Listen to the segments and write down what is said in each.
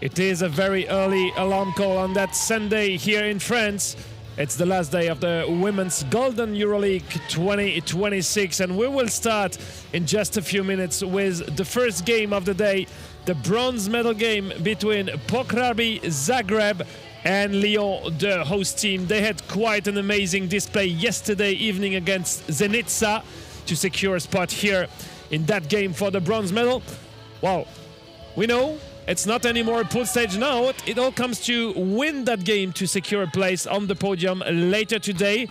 It is a very early alarm call on that Sunday here in France. It's the last day of the Women's Golden Euroleague 2026, and we will start in just a few minutes with the first game of the day, the bronze medal game between POK Hrabri Zagreb and Lyon, the host team. They had quite an amazing display yesterday evening against Zenica to secure a spot here in that game for the bronze medal. Well, we know it's not anymore a pool stage now. It all comes to win that game to secure a place on the podium later today.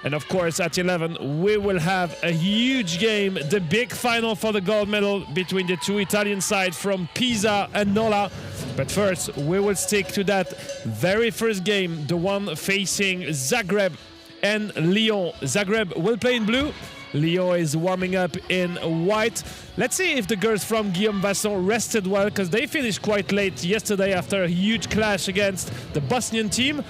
And of course, at 11, we will have a huge game, the big final for the gold medal between the two Italian sides from Pisa and Nola. But first, we will stick to that very first game, the one facing Zagreb and Lyon. Zagreb will play in blue. Lyon is warming up in white. Let's see if the girls from Guillaume Vasson rested well, because they finished quite late yesterday after a huge clash against the Bosnian team.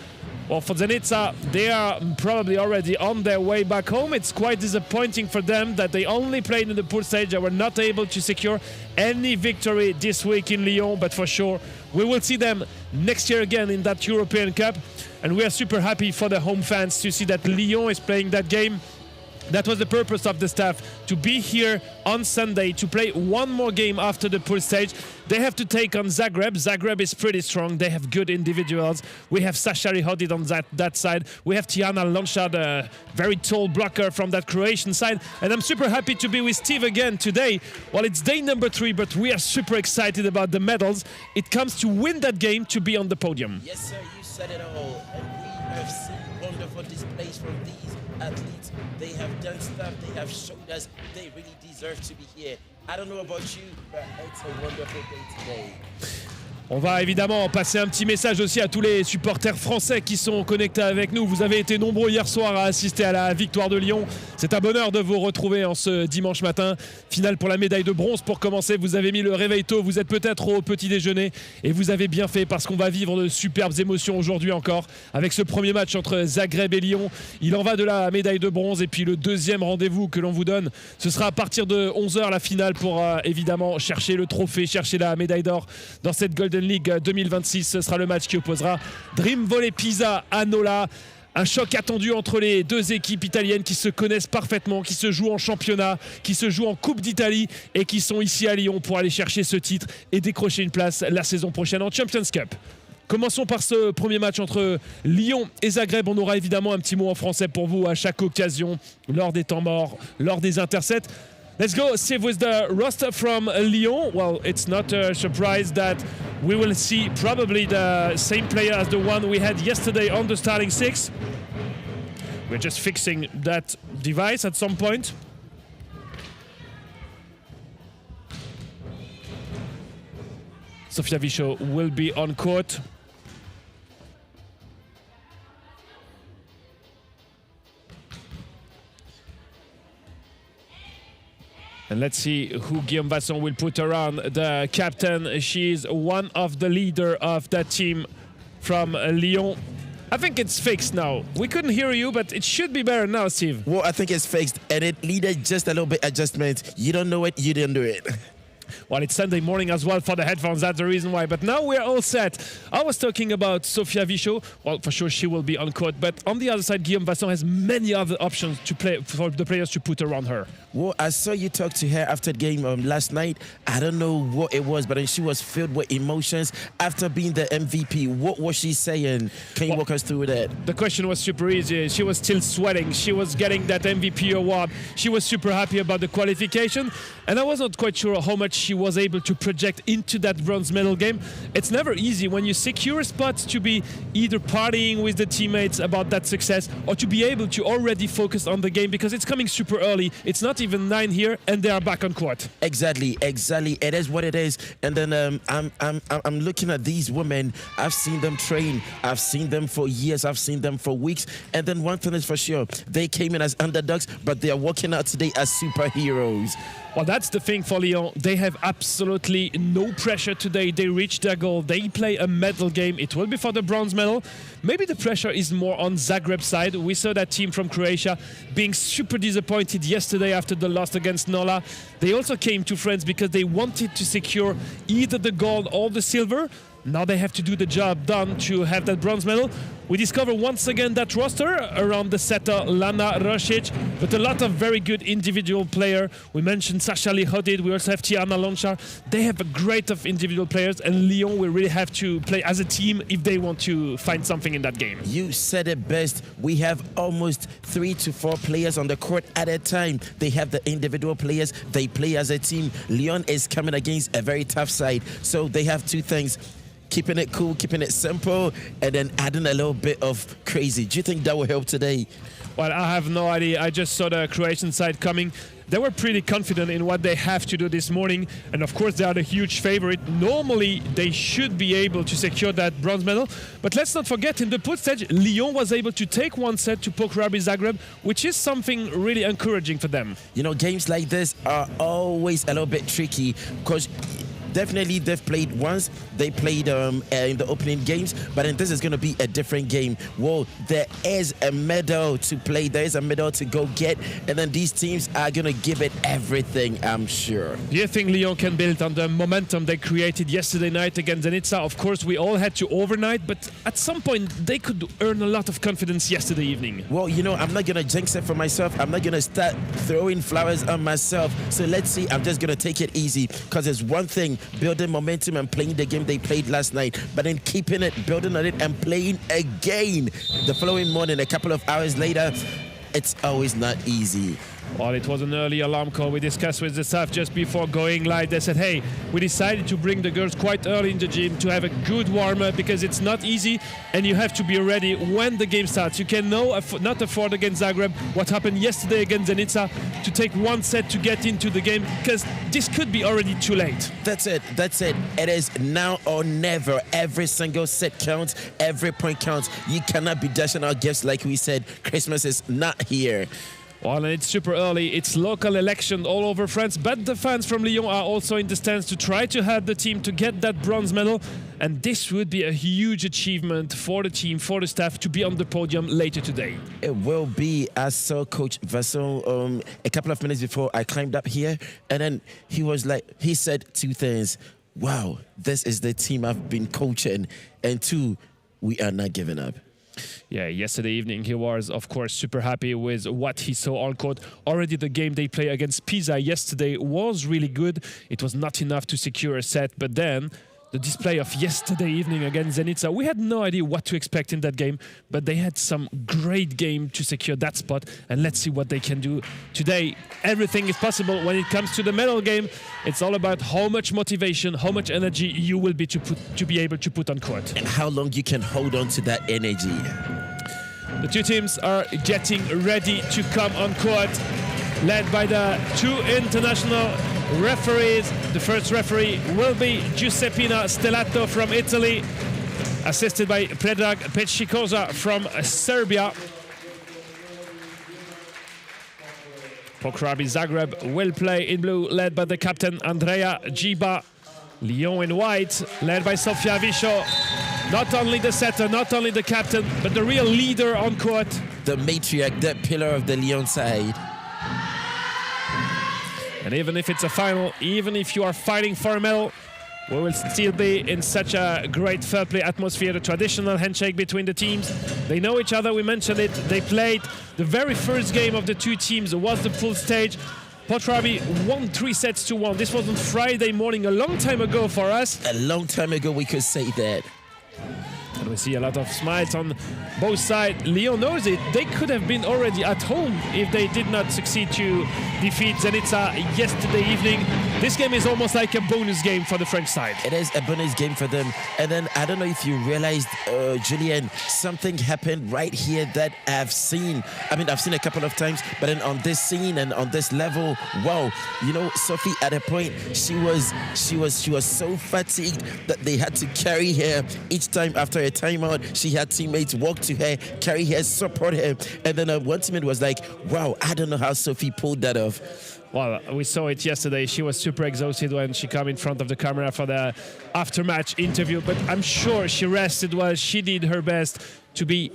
Well, for Zenica, they are probably already on their way back home. It's quite disappointing for them that they only played in the pool stage and were not able to secure any victory this week in Lyon. But for sure, we will see them next year again in that European Cup. And we are super happy for the home fans to see that Lyon is playing that game. That was the purpose of the staff, to be here on Sunday to play one more game after the pool stage. They have to take on Zagreb. Zagreb is pretty strong. They have good individuals. We have Sasha Rihodid on that side. We have Tiana Lonchard, a very tall blocker from that Croatian side. And I'm super happy to be with Steve again today. Well, it's day number 3, but we are super excited about the medals. It comes to win that game to be on the podium. Yes, sir, you said it all. And we have seen wonderful displays from these athletes. They have done stuff, they have showed us they really deserve to be here. I don't know about you, but it's a wonderful day today. On va évidemment passer un petit message aussi à tous les supporters français qui sont connectés avec nous. Vous avez été nombreux hier soir à assister à la victoire de Lyon. C'est un bonheur de vous retrouver en ce dimanche matin. Finale pour la médaille de bronze. Pour commencer, vous avez mis le réveil tôt. Vous êtes peut-être au petit déjeuner et vous avez bien fait, parce qu'on va vivre de superbes émotions aujourd'hui encore avec ce premier match entre Zagreb et Lyon. Il en va de la médaille de bronze, et puis le deuxième rendez-vous que l'on vous donne, ce sera à partir de 11h la finale pour évidemment chercher le trophée, chercher la médaille d'or dans cette Golden League 2026. Ce sera le match qui opposera Dream Volley Pisa à Nola. Un choc attendu entre les deux équipes italiennes qui se connaissent parfaitement, qui se jouent en championnat, qui se jouent en Coupe d'Italie et qui sont ici à Lyon pour aller chercher ce titre et décrocher une place la saison prochaine en Champions Cup. Commençons par ce premier match entre Lyon et Zagreb. On aura évidemment un petit mot en français pour vous à chaque occasion, lors des temps morts, lors des intercepts. Let's go, Steve, with the roster from Lyon. Well, it's not a surprise that we will see probably the same player as the one we had yesterday on the starting 6. We're just fixing that device at some point. Sofia Vichot will be on court. And let's see who Guillaume Vasson will put around the captain. She is one of the leader of that team from Lyon. I think it's fixed now. We couldn't hear you, but it should be better now, Steve. Well, I think it's fixed, and it needed just a little bit adjustment. You don't know it, you didn't do it. Well, it's Sunday morning as well for the headphones. That's the reason why. But now we're all set. I was talking about Sofia Vichot. Well, for sure she will be on court. But on the other side, Guillaume Vasson has many other options to play for the players to put around her. Well, I saw you talk to her after the game last night. I don't know what it was, but she was filled with emotions after being the MVP. What was she saying? Can you walk us through that? The question was super easy. She was still sweating. She was getting that MVP award. She was super happy about the qualification. And I was not quite sure how much she was able to project into that bronze medal game. It's never easy when you secure spots to be either partying with the teammates about that success, or to be able to already focus on the game, because it's coming super early. It's not even 9 here and they are back on court. Exactly. It is what it is. And then I'm looking at these women. I've seen them train. I've seen them for years. I've seen them for weeks. And then one thing is for sure, they came in as underdogs, but they are walking out today as superheroes. Well, that's the thing for Lyon. They have absolutely no pressure today. They reached their goal. They play a medal game. It will be for the bronze medal. Maybe the pressure is more on Zagreb's side. We saw that team from Croatia being super disappointed yesterday after the loss against Nola. They also came to France because they wanted to secure either the gold or the silver. Now they have to do the job done to have that bronze medal. We discover once again that roster around the setter Lana Rosic, but a lot of very good individual player. We mentioned Sasha Lihodid, we also have Tiana Lonchar. They have a great of individual players, and Lyon will really have to play as a team if they want to find something in that game. You said it best. We have almost 3 to 4 players on the court at a time. They have the individual players, they play as a team. Lyon is coming against a very tough side, so they have two things: keeping it cool, keeping it simple, and then adding a little bit of crazy. Do you think that will help today? Well, I have no idea. I just saw the Croatian side coming. They were pretty confident in what they have to do this morning, and of course they are the huge favorite. Normally they should be able to secure that bronze medal, but let's not forget, in the pool stage Lyon was able to take one set to POK Hrabri Zagreb, which is something really encouraging for them. You know, games like this are always a little bit tricky because definitely they've played once. They played in the opening games, but then this is going to be a different game. Well, there is a medal to play. There is a medal to go get, and then these teams are going to give it everything, I'm sure. Do you think Lyon can build on the momentum they created yesterday night against Zenica? Of course, we all had to overnight, but at some point they could earn a lot of confidence yesterday evening. Well, you know, I'm not going to jinx it for myself. I'm not going to start throwing flowers on myself. So let's see. I'm just going to take it easy, because there's one thing: building momentum and playing the game they played last night, but then keeping it, building on it, and playing again the following morning, a couple of hours later. It's always not easy. Well, it was an early alarm call. We discussed with the staff just before going live. They said, hey, we decided to bring the girls quite early in the gym to have a good warm-up, because it's not easy and you have to be ready when the game starts. You can not afford against Zagreb what happened yesterday against Zenica, to take one set to get into the game, because this could be already too late. That's it. That's it. It is now or never. Every single set counts. Every point counts. You cannot be dashing out gifts like we said. Christmas is not here. Well, and it's super early. It's local election all over France, but the fans from Lyon are also in the stands to try to help the team to get that bronze medal. And this would be a huge achievement for the team, for the staff, to be on the podium later today. It will be. I saw Coach Vasson a couple of minutes before I climbed up here, and then he said two things. Wow, this is the team I've been coaching. And two, we are not giving up. Yeah, yesterday evening he was, of course, super happy with what he saw on court. Already the game they play against Pisa yesterday was really good. It was not enough to secure a set, but then the display of yesterday evening against Zenica, we had no idea what to expect in that game, but they had some great game to secure that spot, and let's see what they can do today. Everything is possible when it comes to the medal game. It's all about how much motivation, how much energy you will be to be able to put on court. And how long you can hold on to that energy. The two teams are getting ready to come on court, led by the two international referees. The first referee will be Giuseppina Stellato from Italy, assisted by Predrag Pecikosa from Serbia. POK Hrabri Zagreb will play in blue, led by the captain Andrea Giba. Lyon in white, led by Sofia Visho. Not only the setter, not only the captain, but the real leader on court. The matriarch, the pillar of the Lyon side. And even if it's a final, even if you are fighting for a medal, we will still be in such a great fair play atmosphere. The traditional handshake between the teams. They know each other, we mentioned it. They played the very first game of the two teams was the full stage. POK Hrabri won 3-1. This was on Friday morning, a long time ago for us. A long time ago, we could say that. And we see a lot of smiles on both sides. Lyon knows it. They could have been already at home if they did not succeed to defeat Zenica yesterday evening. This game is almost like a bonus game for the French side. It is a bonus game for them. And then I don't know if you realized, Julien, something happened right here that I've seen. I mean, I've seen a couple of times, but then on this scene and on this level, wow. You know, Sophie, at a point, she was so fatigued that they had to carry her each time after a timeout. She had teammates walk to her, carry her, support her. And then one teammate was like, wow, I don't know how Sophie pulled that off. Well, we saw it yesterday. She was super exhausted when she came in front of the camera for the after-match interview, but I'm sure she rested well. She did her best to be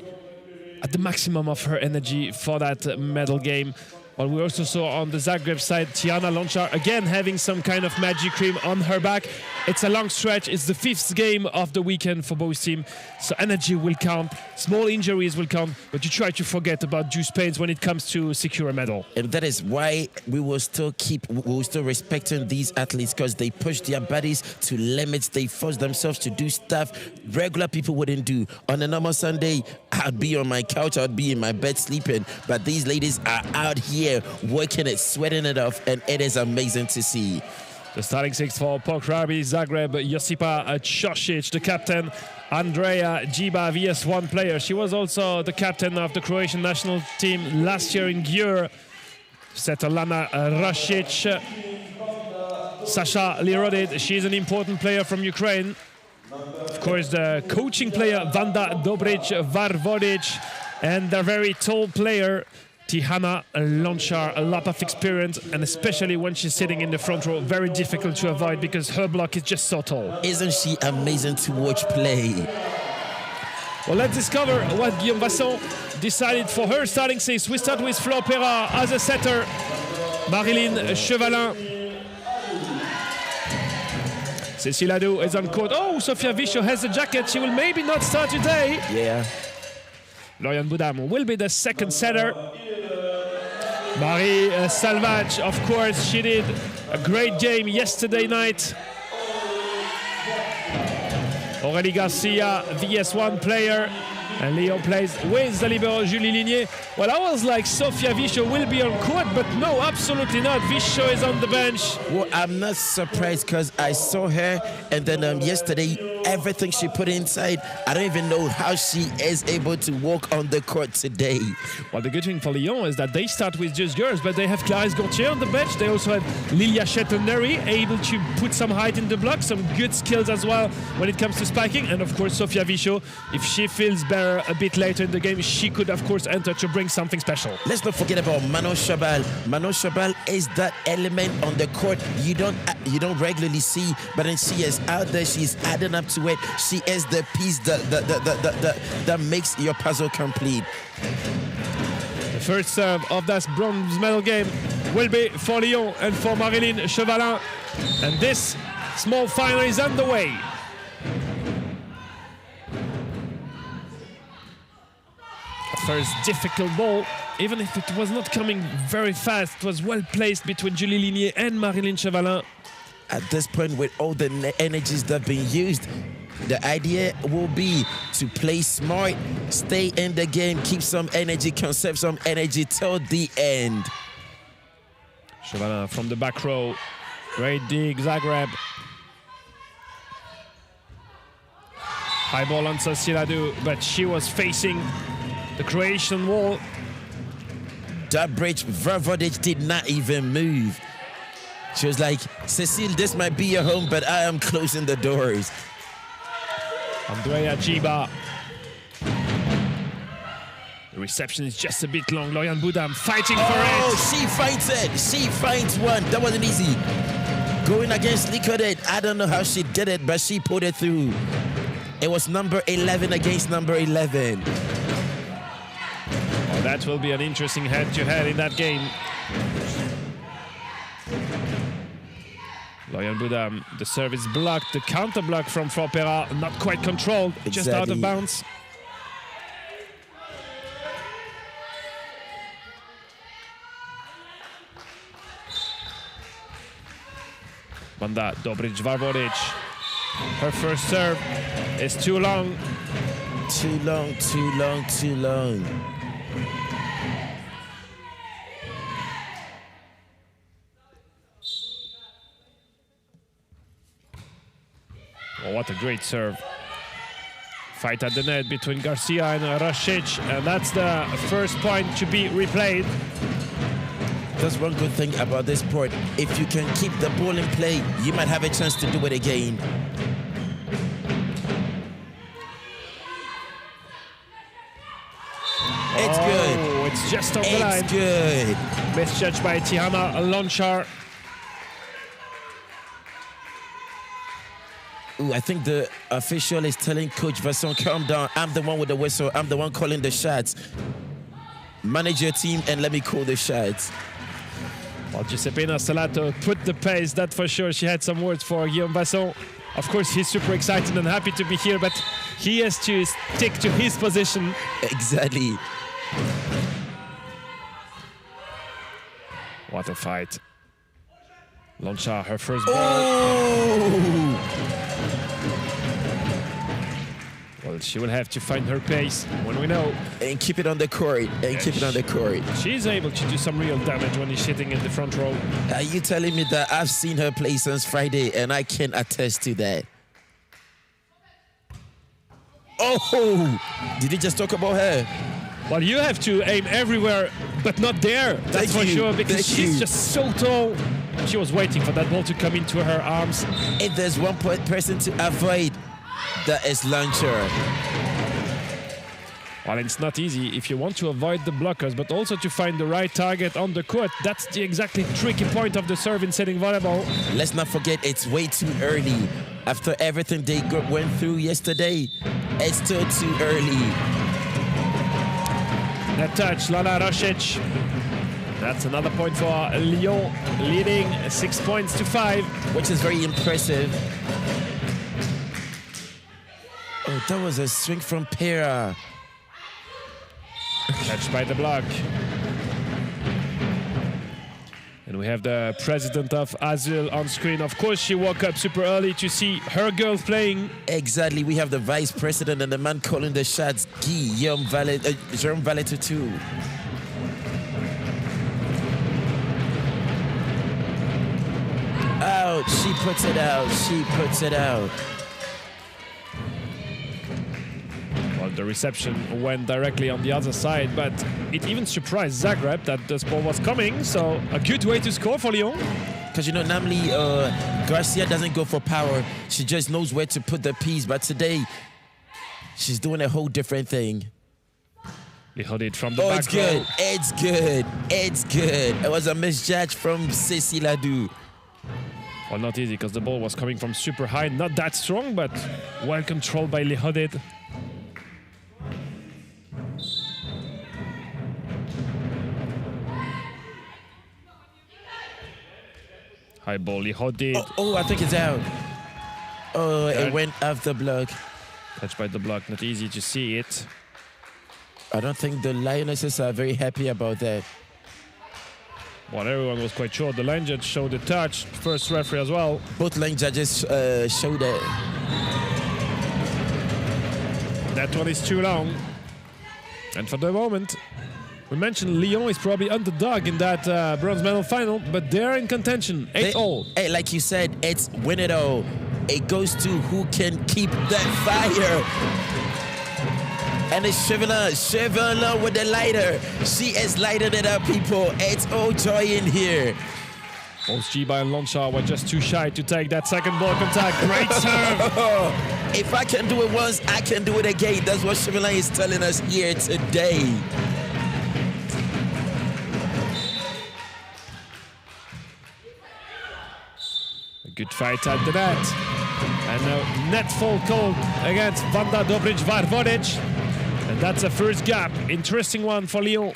at the maximum of her energy for that medal game. Well, we also saw on the Zagreb side, Tiana Lonchar again having some kind of magic cream on her back. It's a long stretch. It's the 5th game of the weekend for both teams. So energy will count. Small injuries will count. But you try to forget about juice pains when it comes to secure a medal. And that is why we will still respecting these athletes, because they push their bodies to limits. They force themselves to do stuff regular people wouldn't do. On a normal Sunday, I'd be on my couch, I'd be in my bed sleeping. But these ladies are out here working it, sweating it off, and it is amazing to see. The starting 6 for POK Hrabri, Zagreb, Josipa Čosić, the captain, Andrea Djiba, VS1 player. She was also the captain of the Croatian national team last year in Győr. Svetlana Rasic, Sasha Lirodid, she's an important player from Ukraine. Of course, the coaching player, Vanda Dobric-Varvodic, and the very tall player, Tiana Lonchar, a lot of experience, and especially when she's sitting in the front row, very difficult to avoid because her block is just so tall. Isn't she amazing to watch play? Well, let's discover what Guillaume Vasson decided for her starting 6. We start with Flo Perra as a setter, Marilyn Chevalin. Cécile Adou is on court. Oh, Sofia Visho has a jacket. She will maybe not start today. Yeah. Lorian Boudam will be the second setter. Marie Salvage, of course, she did a great game yesterday night. Aurélie Garcia, VS1 player. And Lyon plays with the libero Julie Ligné. Well, I was like, Sofia Visho will be on court, but no, absolutely not. Visho is on the bench. Well, I'm not surprised because I saw her, and then yesterday, everything she put inside, I don't even know how she is able to walk on the court today. Well, the good thing for Lyon is that they start with just girls, but they have Clarisse Gauthier on the bench. They also have Lilia Chetoneri, able to put some height in the block, some good skills as well when it comes to spiking. And of course, Sofia Visho, if she feels better a bit later in the game, she could of course enter to bring something special. Let's not forget about Manon Chabal. Manon Chabal is that element on the court you don't regularly see, but then she is out there, she's adding up to it. She is the piece that makes your puzzle complete. The first serve of that bronze medal game will be for Lyon and for Marilyn Chevalin, and this small final is underway. First difficult ball, even if it was not coming very fast, it was well placed between Julie Ligné and Marilyn Chevalin. At this point, with all the energies that have been used, the idea will be to play smart, stay in the game, keep some energy, conserve some energy till the end. Chevalin from the back row, great dig, Zagreb. High ball on Cécile Adou, but she was facing the Croatian wall. Dobric-Varvodic did not even move. She was like, Cécile, this might be your home, but I am closing the doors. Andrea Djiba. The reception is just a bit long. Lorian Boudam fighting for it. Oh, she fights it. She finds one. That wasn't easy. Going against Likodet. I don't know how she did it, but she pulled it through. It was number 11 against number 11. Oh, that will be an interesting head-to-head in that game. Lorian Boudam, the service blocked, the counter block from Flo Perra, not quite controlled, just out of bounds. Vanda Dobric-Varvodic. Her first serve is too long. Too long, too long, too long. Oh, what a great serve. Fight at the net between Garcia and Rasic, and that's the first point to be replayed. That's one good thing about this sport. If you can keep the ball in play, you might have a chance to do it again. It's good. Oh, it's just on the line. It's good. Misjudged by Tiana Lonchar. Ooh, I think the official is telling Coach Vasson, calm down. I'm the one with the whistle. I'm the one calling the shots. Manage your team and let me call the shots. Well, Giuseppina Stellato put the pace, that for sure. She had some words for Guillaume Vasson. Of course, he's super excited and happy to be here, but he has to stick to his position. Exactly. What a fight. Loncha, her first ball. Oh! Well, she will have to find her pace when we know. And keep it on the court. And keep it on the court. She's able to do some real damage when he's sitting in the front row. Are you telling me that I've seen her play since Friday and I can attest to that? Oh! Did you just talk about her? Well, you have to aim everywhere, but not there. That's for sure, because she's just so tall. She was waiting for that ball to come into her arms. If there's one person to avoid, that is Launcher. Well, it's not easy if you want to avoid the blockers, but also to find the right target on the court. That's the exactly tricky point of the serve in setting volleyball. Let's not forget, it's way too early. After everything they went through yesterday, it's still too early. That touch, Lana Rosic. That's another point for Lyon, leading 6 points to 5. Which is very impressive. Oh, that was a swing from Pera. Catch by the block. And we have the president of ASUL on screen. Of course, she woke up super early to see her girls playing. Exactly. We have the vice president and the man calling the shots, Jerome Valette too. Out. She puts it out. She puts it out. Well, the reception went directly on the other side, but it even surprised Zagreb that this ball was coming. So a good way to score for Lyon. Because, you know, normally Garcia doesn't go for power. She just knows where to put the piece. But today, she's doing a whole different thing. They hold it from the back it's good. row. It's good. It's good. It was a misjudge from Cécile Ladou. Well, not easy because the ball was coming from super high. Not that strong, but well controlled by Lihodid. High ball, Lihodid. Oh, I think it's out. Oh, it went off the block. Touched by the block, not easy to see it. I don't think the Lionesses are very happy about that. Well, everyone was quite sure. The line judge showed the touch. First referee as well. Both line judges showed it. That one is too long. And for the moment, we mentioned Lyon is probably underdog in that bronze medal final, but they're in contention. 8-all. Hey, like you said, it's win it all. It goes to who can keep that fire. And it's Chevela with the lighter. She is lighting it up, people. It's all joy in here. Both Jiba and Loncha were just too shy to take that second ball contact. Great serve. If I can do it once, I can do it again. That's what Chevela is telling us here today. A good fight at the net. And a net fall called against Vanda Dobric-Varvodic. And that's a first gap. Interesting one for Lyon.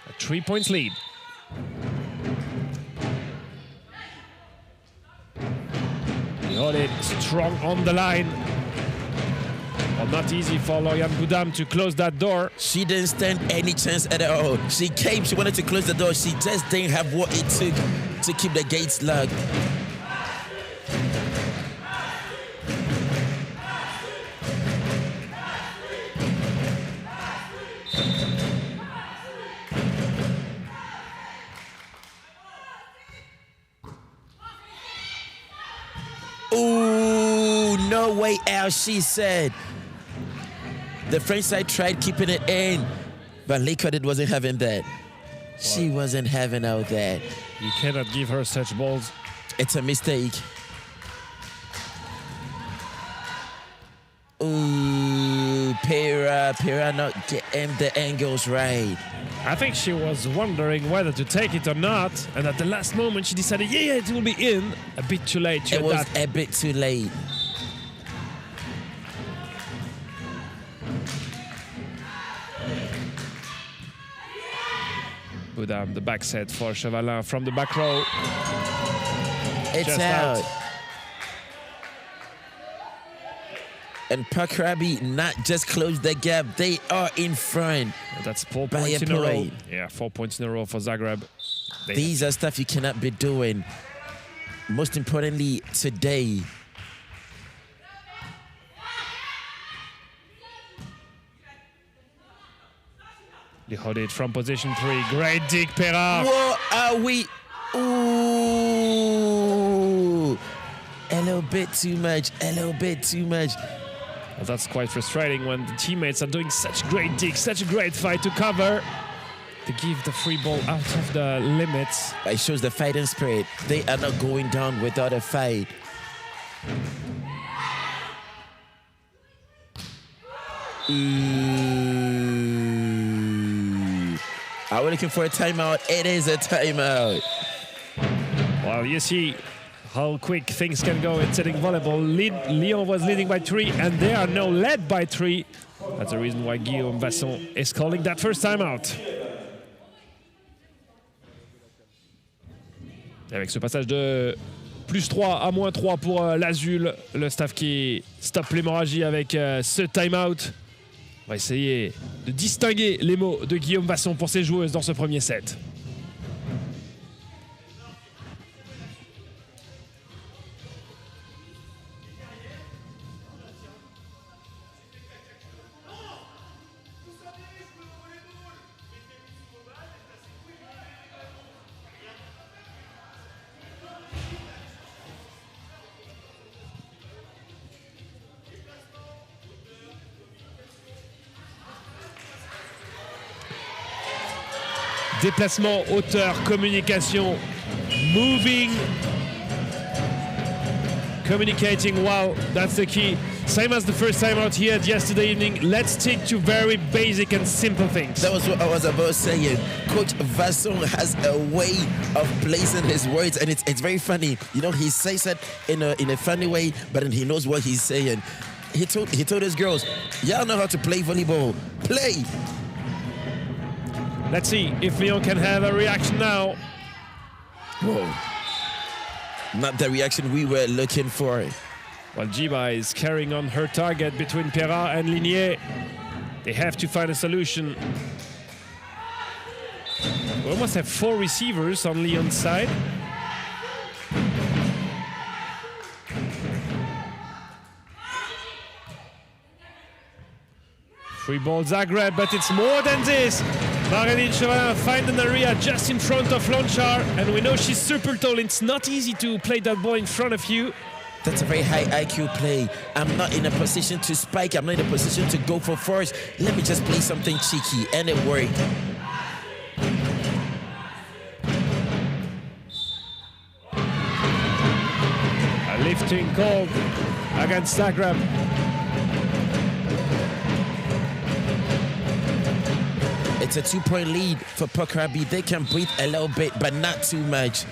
A 3 points lead. Lyon strong on the line. Well, not easy for Loyan Boudam to close that door. She didn't stand any chance at all. She came, she wanted to close the door. She just didn't have what it took to keep the gates locked. Ooh, no way out, she said. The French side tried keeping it in, but Likodit wasn't having that. She wasn't having all that. You cannot give her such balls. It's a mistake. Ooh, Pera not getting the angles right. I think she was wondering whether to take it or not, and at the last moment she decided, yeah, it will be in. A bit too late to It was that. a bit too late. Good the back set for Chevalin from the back row. It's Just out. And Hrabri not just closed the gap, they are in front. That's 4 By points a in a row. point. Yeah, 4 points in a row for Zagreb. These are stuff you cannot be doing. Most importantly, today. They hold it from position 3. Great dig, Perra. What are we? Ooh. A little bit too much, a little bit too much. Well, that's quite frustrating when the teammates are doing such great digs, such a great fight to cover. To give the free ball out of the limits. It shows the fighting spirit. They are not going down without a fight. Ooh. Are we looking for a timeout? It is a timeout. Well, you see how quick things can go in sitting volleyball. Lyon was leading by 3, and they are now led by 3. That's the reason why Guillaume Vasson is calling that first timeout. Avec ce passage de +3 à -3 pour l'ASUL, le staff qui stoppe l'hémorragie avec ce timeout. On va essayer de distinguer les mots de Guillaume Vasson pour ses joueuses dans ce premier set. Déplacement, hauteur, communication, moving, communicating well, that's the key. Same as the first time out here yesterday evening, let's stick to very basic and simple things. That was what I was about saying. Coach Vasson has a way of placing his words, and it's very funny. You know, he says it in a funny way, but then he knows what he's saying. He told his girls, y'all know how to play volleyball. Play! Let's see if Lyon can have a reaction now. Whoa. Not the reaction we were looking for. While Jiba is carrying on her target between Perra and Ligné. They have to find a solution. We almost have 4 receivers on Lyon's side. Free ball Zagreb, but it's more than this. Marilyn Chevalin find an area just in front of Lonchar, and we know she's super tall. It's not easy to play that ball in front of you. That's a very high IQ play. I'm not in a position to spike. I'm not in a position to go for force. Let me just play something cheeky, and it worked. A lifting call against Zagreb. It's a 2-point lead for Hrabri. They can breathe a little bit, but not too much.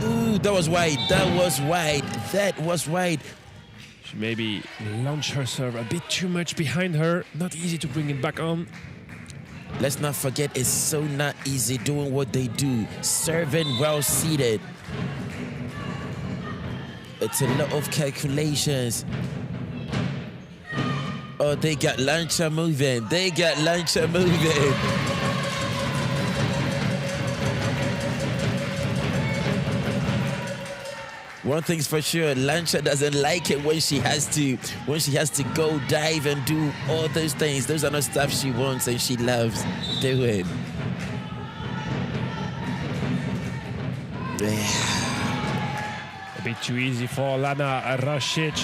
Ooh, that was wide. That was wide. That was wide. She maybe launched her serve a bit too much behind her. Not easy to bring it back on. Let's not forget, it's so not easy doing what they do. Serving well seated. It's a lot of calculations. Oh, they got Lancha moving. They got Lancha moving. One thing's for sure, Lancha doesn't like it when she has to go dive and do all those things. Those are not stuff she wants and she loves doing. A bit too easy for Lana Rashic.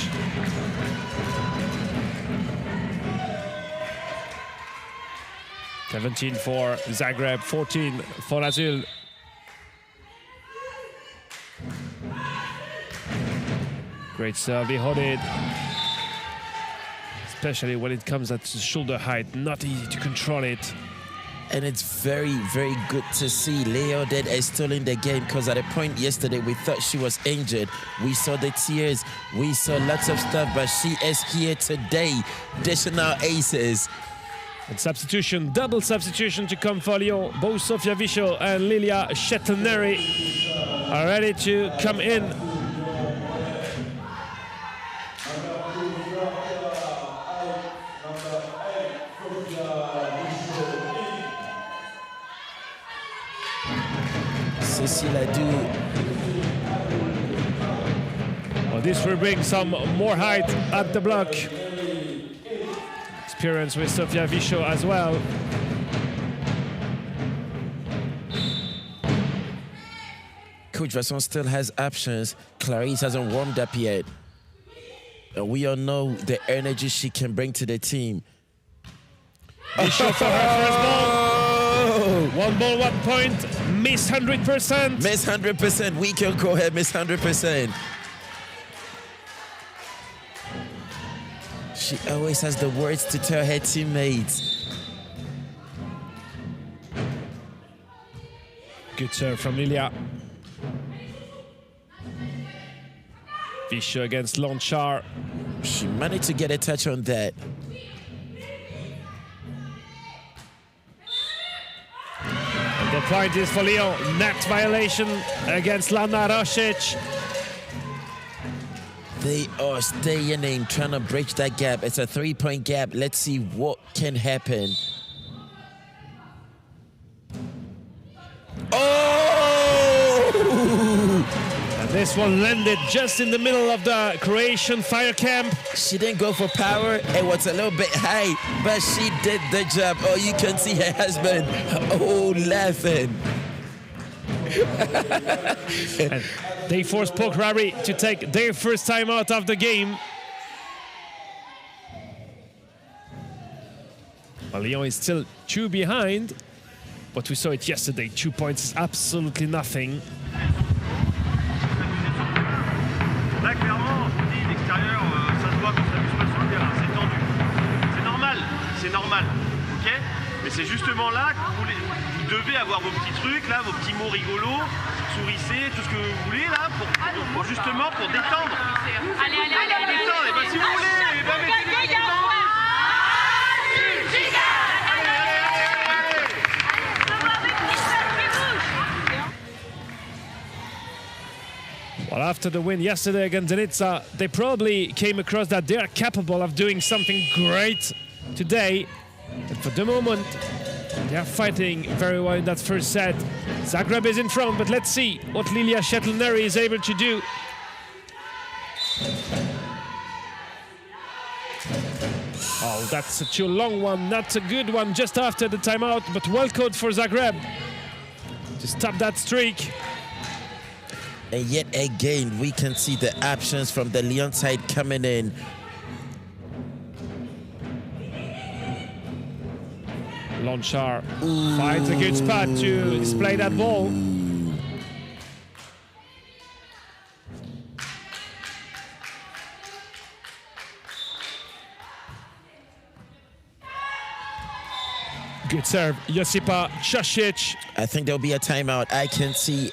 $17 for Zagreb, 14 for ASUL. Great serve, they hold it. Especially when it comes at shoulder height, not easy to control it. And it's very, very good to see Leo that is still in the game, because at a point yesterday we thought she was injured. We saw the tears, we saw lots of stuff, but she is here today, dishing out aces. And substitution, double substitution to come for Lyon. Both Sofia Vichot and Lilia Chetelneri are ready to come in. Cécile Adu. Well, this will bring some more height at the block. Experience with Sofia Vichot as well. Coach Vasson still has options. Clarisse hasn't warmed up yet. And we all know the energy she can bring to the team. Vichot for her first ball. One ball, 1 point. Miss 100%. Miss 100%. We can go ahead, miss 100%. She always has the words to tell her teammates. Good serve from Lilia. Vichot against Lonchar. She managed to get a touch on that. And the point is for Lyon. Net violation against Lana Rosic. They are staying in, trying to bridge that gap. It's a 3-point gap. Let's see what can happen. Oh! And this one landed just in the middle of the Croatian fire camp. She didn't go for power. It was a little bit high, but she did the job. Oh, you can see her husband, laughing. And they forced POK Hrabri to take their first time out of the game. Well, Lyon is still 2 behind, but we saw it yesterday. 2 points is absolutely nothing. Là, clairement, je dis, l'extérieur, ça se voit qu'on s'amuse pas sur le terrain, c'est tendu. C'est normal, ok? Mais c'est justement là que vous devez avoir vos petits trucs, là, vos petits mots rigolos, sourissez, tout ce que vous voulez, là, pour justement, pour détendre. Allez, Détendre, et ben si vous voulez, et ben mettez des Well, after the win yesterday against Zenica, they probably came across that they are capable of doing something great today. And for the moment, they are fighting very well in that first set. Zagreb is in front, but let's see what Lilia Chetelneri is able to do. Oh, that's a too long one, not a good one just after the timeout, but well called for Zagreb to stop that streak. And yet again, we can see the options from the Lyon side coming in. Lonchar finds a good spot to display that ball. Good serve, Josipa Čašić. I think there'll be a timeout. I can see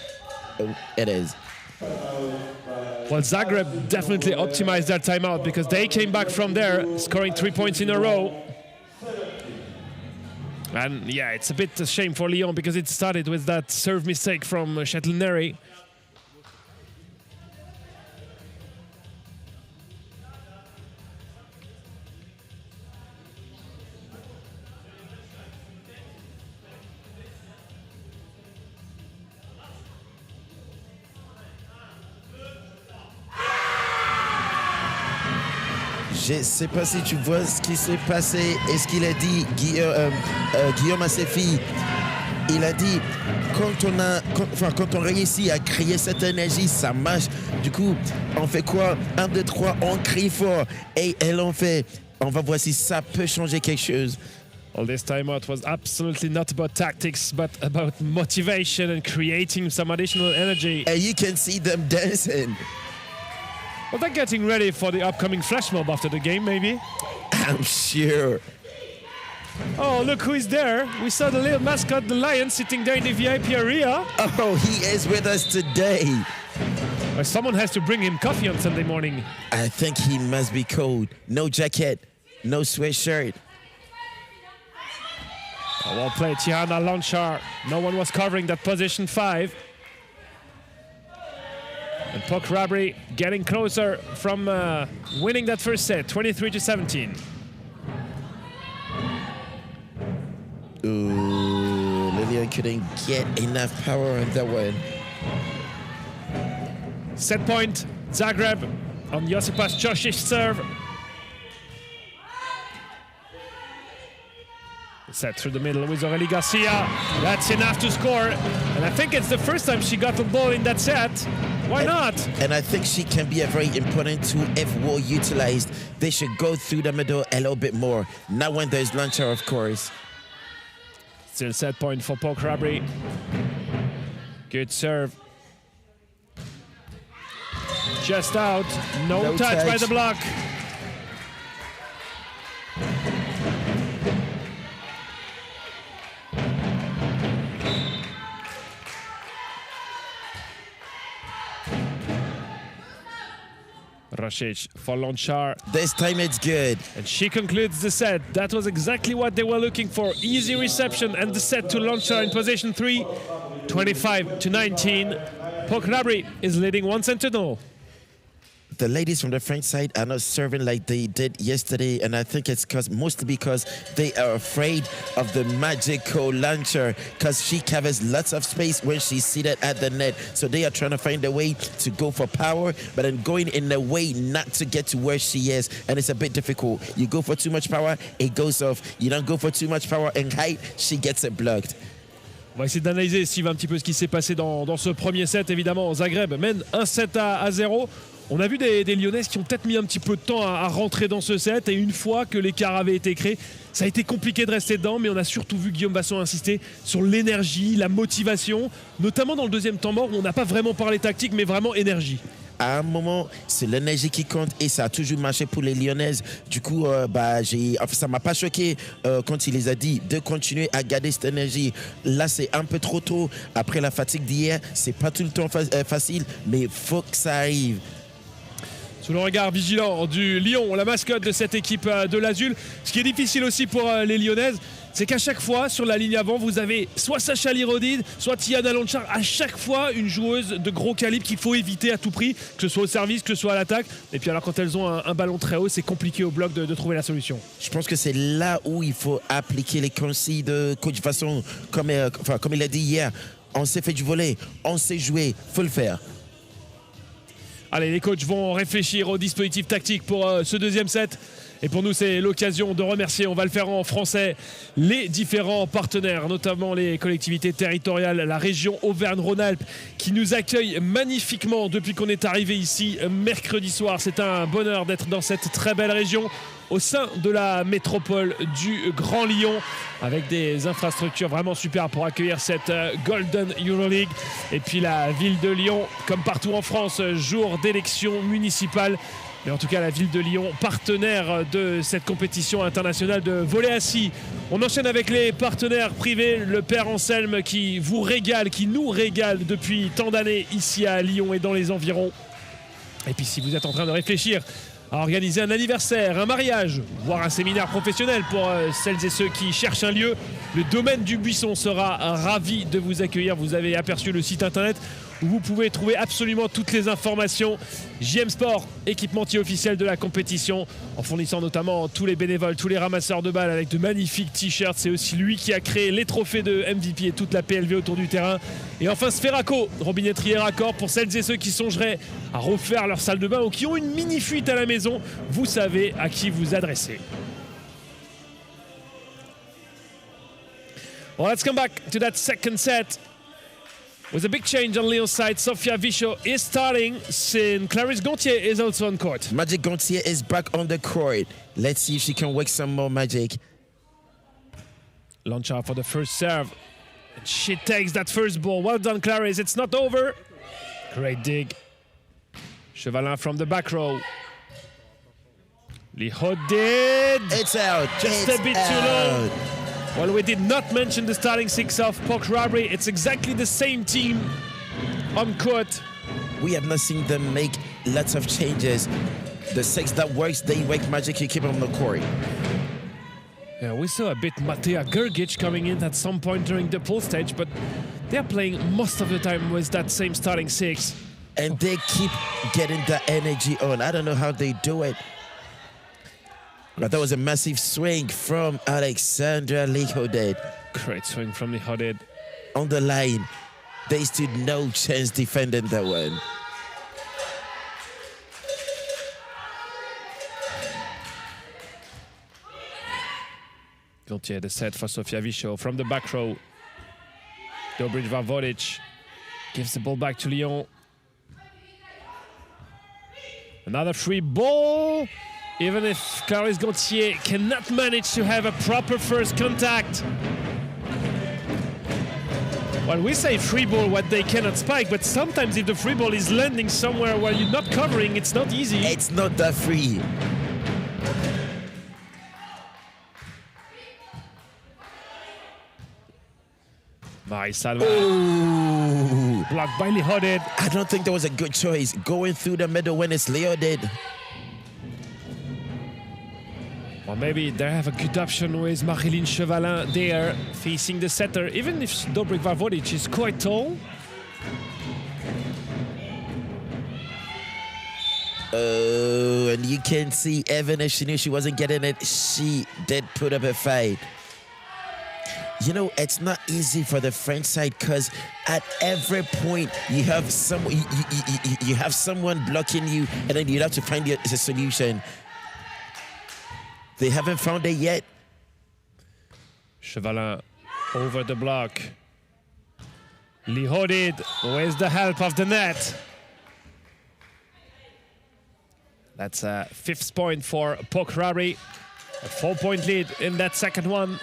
it is. Well, Zagreb definitely optimized their timeout because they came back from there, scoring 3 points in a row. And yeah, it's a bit a shame for Lyon because it started with that serve mistake from Chetelneri. Je ne sais pas si tu vois ce qui s'est passé et ce qu'il a dit, Guillaume Assefi. Il a dit, quand on réussit à créer cette énergie, ça marche. Du coup, on fait quoi? 1, 2, 3, on crie fort. Et elle en fait. On va voir si ça peut changer quelque chose. Well, this timeout was absolutely not about tactics, but about motivation and creating some additional energy. And you can see them dancing. Well, they're getting ready for the upcoming flash mob after the game, maybe. I'm sure. Oh, look who is there. We saw the little mascot, the lion, sitting there in the VIP area. Oh, he is with us today. Well, someone has to bring him coffee on Sunday morning. I think he must be cold. No jacket, no sweatshirt. Well played, Tiana Lanchar. No one was covering that position 5. And POK Hrabri getting closer from winning that first set, 23-17. Ooh, Lyon couldn't get enough power on that one. Set point, Zagreb on Josipa Josic's serve. Set through the middle with Aurélie Garcia. That's enough to score. And I think it's the first time she got the ball in that set. Why not? And I think she can be a very important tool if well utilized. They should go through the middle a little bit more. Not when there's Lanchar, of course. Still set point for POK Hrabri. Good serve. Just out. No touch by the block. Rashic for Lanchar. This time it's good. And she concludes the set. That was exactly what they were looking for. Easy reception and the set to Lanchar in position 3. 25-19. POK Hrabri is leading 1-0. The ladies from the French side are not serving like they did yesterday, and I think it's mostly because they are afraid of the magical Lanchar, because she covers lots of space when she's seated at the net. So they are trying to find a way to go for power, but then going in a way not to get to where she is, and it's a bit difficult. You go for too much power, it goes off. You don't go for too much power and height, she gets it blocked. On va essayer d'analyser, Steve, un petit peu ce qui s'est passé dans ce premier set. Évidemment, Zagreb mène 1-7-0. On a vu des Lyonnaises qui ont peut-être mis un petit peu de temps à rentrer dans ce set. Et une fois que l'écart avait été créé, ça a été compliqué de rester dedans. Mais on a surtout vu Guillaume Vasson insister sur l'énergie, la motivation. Notamment dans le deuxième temps mort où on n'a pas vraiment parlé tactique, mais vraiment énergie. À un moment, c'est l'énergie qui compte et ça a toujours marché pour les Lyonnaises. Du coup, ça m'a pas choqué quand il les a dit de continuer à garder cette énergie. Là, c'est un peu trop tôt. Après la fatigue d'hier, c'est pas tout le temps facile, mais il faut que ça arrive. Sous le regard vigilant du Lyon, la mascotte de cette équipe de l'ASUL. Ce qui est difficile aussi pour les Lyonnaises, c'est qu'à chaque fois, sur la ligne avant, vous avez soit Sacha Lirodid, soit Tiana Lanchar. À chaque fois, une joueuse de gros calibre qu'il faut éviter à tout prix, que ce soit au service, que ce soit à l'attaque. Et puis alors, quand elles ont un ballon très haut, c'est compliqué au bloc de trouver la solution. Je pense que c'est là où il faut appliquer les consignes de coach Vasson. Comme il a dit hier, on s'est fait du volley, on sait jouer, faut le faire. Allez, les coachs vont réfléchir au dispositif tactique pour ce deuxième set. Et pour nous, c'est l'occasion de remercier, on va le faire en français, les différents partenaires, notamment les collectivités territoriales, la région Auvergne-Rhône-Alpes, qui nous accueille magnifiquement depuis qu'on est arrivé ici mercredi soir. C'est un bonheur d'être dans cette très belle région, au sein de la métropole du Grand Lyon, avec des infrastructures vraiment super pour accueillir cette Golden Euroleague. Et puis la ville de Lyon, comme partout en France, jour d'élection municipale. Mais en tout cas, la ville de Lyon, partenaire de cette compétition internationale de volley assis. On enchaîne avec les partenaires privés, le père Anselme qui vous régale, qui nous régale depuis tant d'années ici à Lyon et dans les environs. Et puis si vous êtes en train de réfléchir à organiser un anniversaire, un mariage, voire un séminaire professionnel pour celles et ceux qui cherchent un lieu, le domaine du Buisson sera ravi de vous accueillir. Vous avez aperçu le site internet où vous pouvez trouver absolument toutes les informations. JM Sport, équipementier officiel de la compétition, en fournissant notamment tous les bénévoles, tous les ramasseurs de balles avec de magnifiques t-shirts. C'est aussi lui qui a créé les trophées de MVP et toute la PLV autour du terrain. Et enfin Sferaco, robinetterie et raccord pour celles et ceux qui songeraient à refaire leur salle de bain ou qui ont une mini fuite à la maison. Vous savez à qui vous adresser. Well, let's come back to that second set. With a big change on Lyon's side, Sofia Vichot is starting, and Clarisse Gontier is also on court. Magic Gontier is back on the court. Let's see if she can work some more magic. Lanchar for the first serve. And she takes that first ball. Well done, Clarisse. It's not over. Great dig. Chevalin from the back row. Lirodid. It's out. Just it's a bit out. too low. Well, we did not mention the starting six of POK Hrabri. It's exactly the same team on court. We have not seen them make lots of changes. The six that works, they work magic, you keep them on the court. Yeah, we saw a bit Matea Grgic coming in at some point during the pool stage, but they're playing most of the time with that same starting six. And they keep getting the energy on. I don't know how they do it. But that was a massive swing from Alexandra Lihoded. Great swing from Lihoded. On the line, they stood no chance defending that one. Gaultier, the set for Sofia Vichot from the back row. Paravolley gives the ball back to Lyon. Another free ball. Even if Clarisse Gaultier cannot manage to have a proper first contact. Well, we say free ball what they cannot spike, but sometimes if the free ball is landing somewhere where you're not covering, it's not easy. It's not that free. Salva. Ooh. Blocked by Lihoded. I don't think that was a good choice, going through the middle when it's Lihoded. Or maybe they have a good option with Marilyn Chevalin there, facing the setter, even if Paravolley is quite tall. Oh, and you can see, even if she knew she wasn't getting it, she did put up a fight. You know, it's not easy for the French side because at every point you have someone you have someone blocking you, and then you have to find a solution. They haven't found it yet. Chevalin over the block. Lihoded with the help of the net. That's a fifth point for POK Hrabri. A 4-point lead in that second one.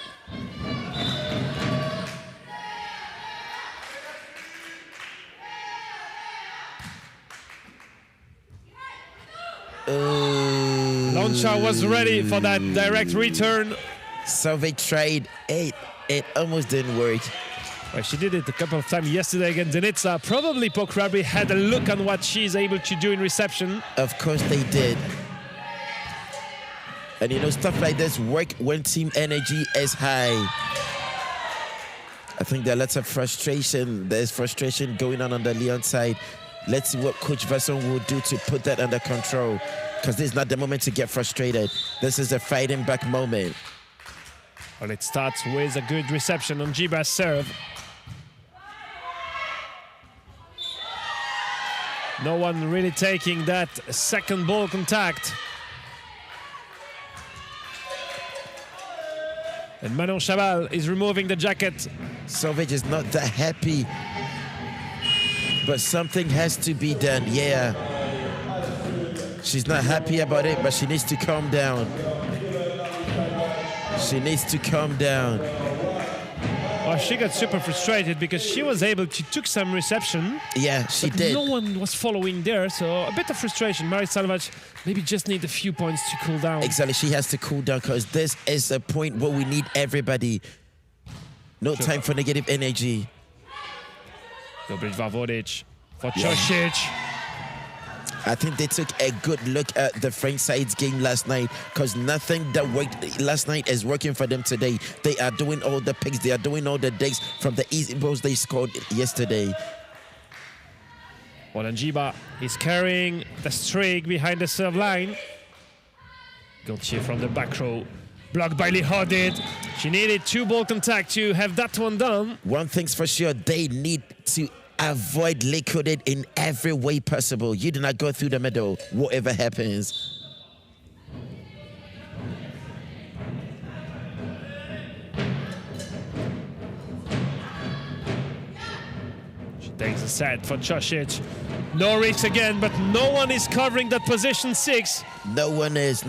Launcha was ready for that direct return. So they tried it. It almost didn't work. Well, she did it a couple of times yesterday against Denitsa. Probably POK Hrabri had a look on what she's able to do in reception. Of course they did. And you know, stuff like this work when team energy is high. I think there are lots of frustration. There's frustration going on the Lyon side. Let's see what Coach Vasson will do to put that under control, because this is not the moment to get frustrated. This is a fighting back moment. Well, it starts with a good reception on Jiba's serve. No one really taking that second ball contact. And Manon Chabal is removing the jacket. Sauvage is not that happy, but something has to be done. Yeah. She's not happy about it, but she needs to calm down. She needs to calm down. Well, she got super frustrated because she was able to took some reception. Yeah, she did. No one was following there, so a bit of frustration. Marie Salvage maybe just need a few points to cool down. Exactly, she has to cool down because this is a point where we need everybody. No time for negative energy. Paravolley for Chosic. I think they took a good look at the French side's game last night, because nothing that worked last night is working for them today. They are doing all the picks. They are doing all the digs from the easy balls they scored yesterday. Jiba is carrying the streak behind the serve line. Gaultier from the back row. Blocked by Lihoded. She needed 2 ball contact to have that one done. One thing's for sure, they need to avoid Lihoded in every way possible. You do not go through the middle, whatever happens. She takes a set for Chosic. No risk again, but no one is covering that position 6. No one is.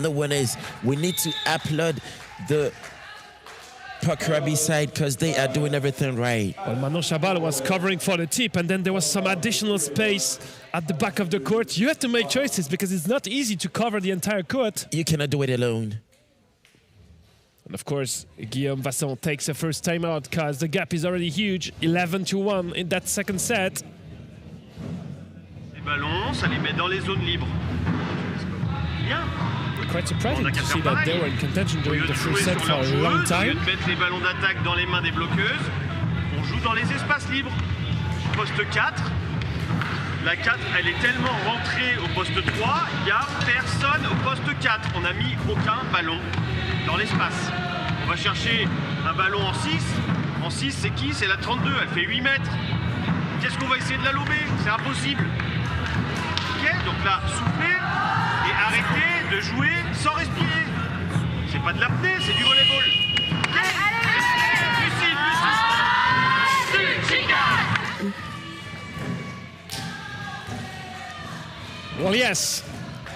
We need to applaud the POK Hrabri side because they are doing everything right. Well, Manon Chabal was covering for the tip, and then there was some additional space at the back of the court. You have to make choices because it's not easy to cover the entire court. You cannot do it alone. And of course, Guillaume Vasson takes a first timeout because the gap is already huge, 11-1 in that second set. Les ballons, ça les met dans les zones libres. Bien. quite surprising to see that they were in contention during the first set for a long Au lieu time. de mettre les ballons d'attaque dans les mains des bloqueuses, on joue dans les espaces libres. Poste 4. La 4, elle est tellement rentrée au poste 3, il n'y a personne au poste 4. On n'a mis aucun ballon dans l'espace. On va chercher un ballon en 6. En 6, c'est qui? C'est la 32, elle fait 8 mètres. Qu'est-ce qu'on va essayer de la lober? C'est impossible. Ok, donc là, soufflez et arrêtez de jouer sans respirer. C'est pas de l'apnée, c'est du volleyball. Ok, Lucille. Well, yes.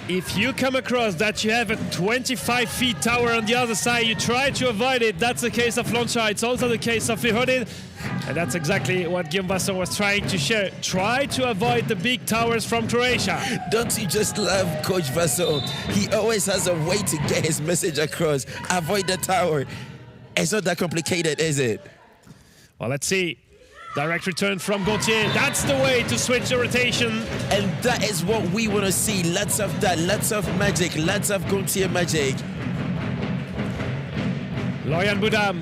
If you come across that you have a 25 feet tower on the other side, you try to avoid it. That's the case of Loncha. It's also the case of Hrabri. And that's exactly what Guillaume Vasson was trying to share. Try to avoid the big towers from Croatia. Don't you just love Coach Vasson? He always has a way to get his message across. Avoid the tower. It's not that complicated, is it? Well, let's see. Direct return from Gauthier. That's the way to switch the rotation. And that is what we want to see. Lots of that, lots of magic, lots of Gauthier magic. Lyon Boudam.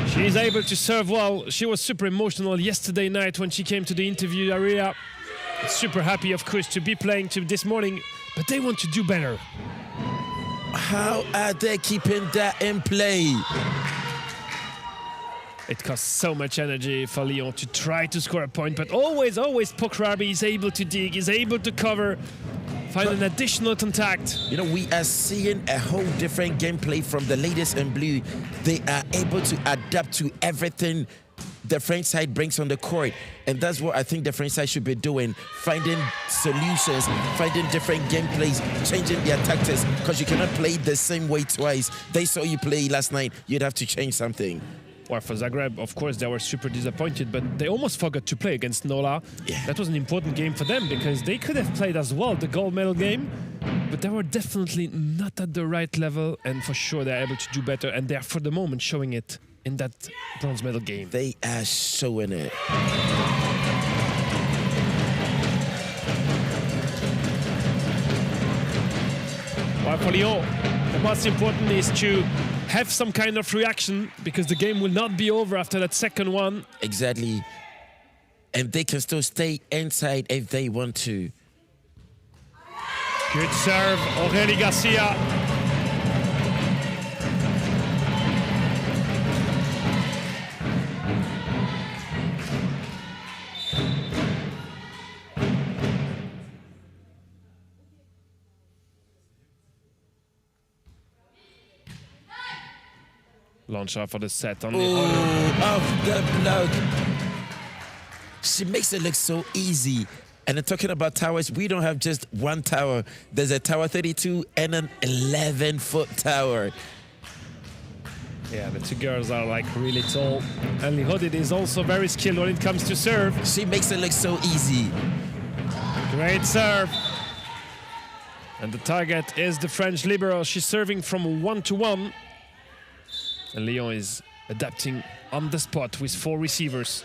She's able to serve well. She was super emotional yesterday night when she came to the interview area. Super happy, of course, to be playing to this morning, but they want to do better. How are they keeping that in play? It costs so much energy for Lyon to try to score a point, but always POK Hrabri is able to dig, is able to cover, find an additional contact. You know, we are seeing a whole different gameplay from the ladies in blue. They are able to adapt to everything the French side brings on the court. And that's what I think the French side should be doing, finding solutions, finding different gameplays, changing their tactics, because you cannot play the same way twice. They saw you play last night, you'd have to change something. Well, for Zagreb, of course, they were super disappointed, but they almost forgot to play against Nola. Yeah. That was an important game for them because they could have played as well the gold medal game, but they were definitely not at the right level, and for sure they're able to do better, and they're for the moment showing it in that bronze medal game. They are showing it. Well, for Lyon, the most important is to have some kind of reaction because the game will not be over after that second one. Exactly. And they can still stay inside if they want to. Good serve, Aurélie Garcia. Launcher for the set on the off the block. She makes it look so easy. And then talking about towers, we don't have just one tower. There's a tower 32 and an 11-foot tower. Yeah, the two girls are like really tall. And Lihodid is also very skilled when it comes to serve. She makes it look so easy. Great serve. And the target is the French libero. She's serving from 1-1. And Lyon is adapting on the spot with 4 receivers.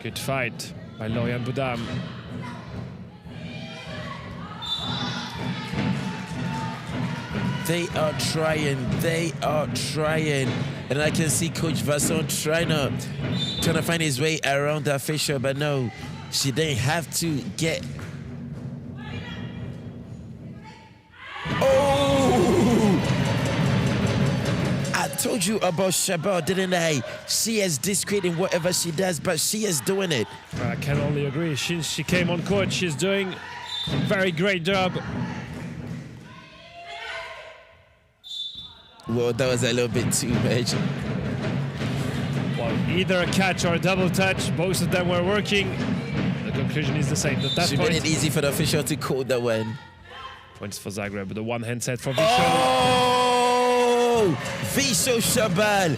Good fight by Lyon Boudam. They are trying. And I can see Coach Vasson trying to find his way around that Fisher, but no, she didn't have to get. Oh! I told you about Shabal, didn't I? She is discreet in whatever she does, but she is doing it. I can only agree. She came on court. She's doing a very great job. Well, that was a little bit too much. Well, either a catch or a double touch. Both of them were working. The conclusion is the same. At that She point, made it easy for the official to call that one. Points for Zagreb. The one-hand set for Visho. Oh! Visho Shabal.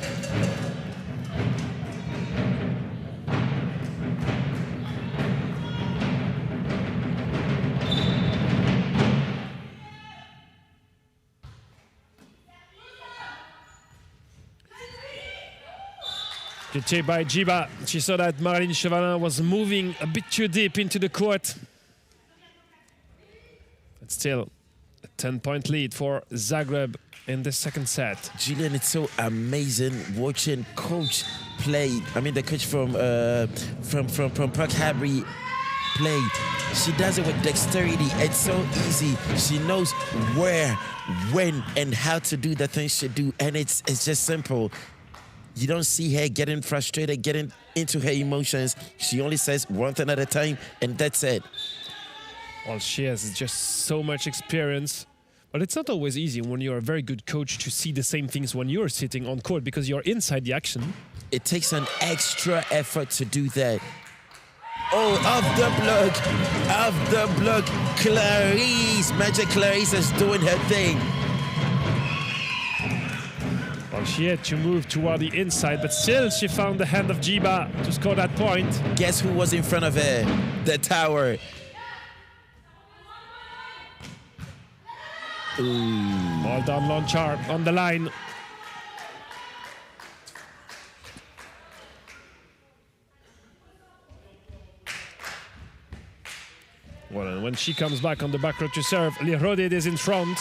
Good check by Jiba. She saw that Marilyn Chevalin was moving a bit too deep into the court. But still, a 10-point lead for Zagreb in the second set. Julian, it's so amazing watching coach play. I mean, the coach from POK Hrabri play. She does it with dexterity. It's so easy. She knows where, when, and how to do the things she do, and it's just simple. You don't see her getting frustrated, getting into her emotions. She only says one thing at a time, and that's it. Well, she has just so much experience. But it's not always easy when you're a very good coach to see the same things when you're sitting on court because you're inside the action. It takes an extra effort to do that. Oh, off the block, Clarice, Magic Clarice is doing her thing. Well, she had to move toward the inside, but still she found the hand of Jiba to score that point. Guess who was in front of her? The tower. Ooh. Well done, Lonchar on the line. Well, and when she comes back on the back row to serve, Lirodid is in front.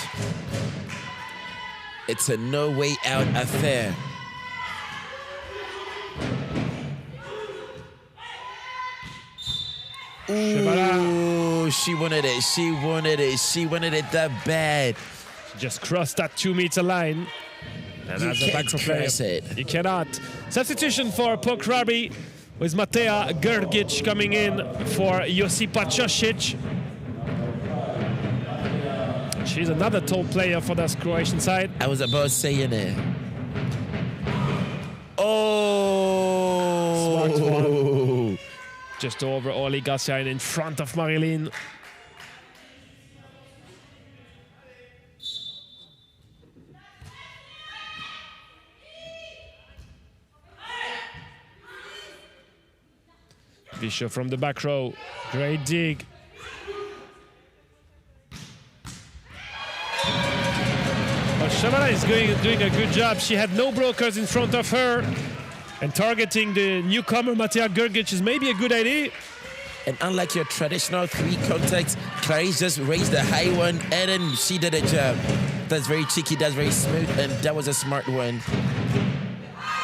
It's a no way out affair. Ooh, she wanted it. She wanted it. She wanted it that bad. She just crossed that 2-meter line. And You as a back row can't player, cross it. you cannot. Substitution for POK Hrabri with Mateja Grgic coming in for Josipa Čosić. She's another tall player for this Croatian side. I was about saying it. Oh! Smart one. Just over Oli Gassian in front of Marilyn. Visho from the back row. Great dig. Well, Chevalin is doing a good job. She had no blockers in front of her. And targeting the newcomer Mateja Grgic is maybe a good idea. And unlike your traditional 3 contacts, Clarice just raised the high one and then she did a job. That's very cheeky, that's very smooth, and that was a smart one.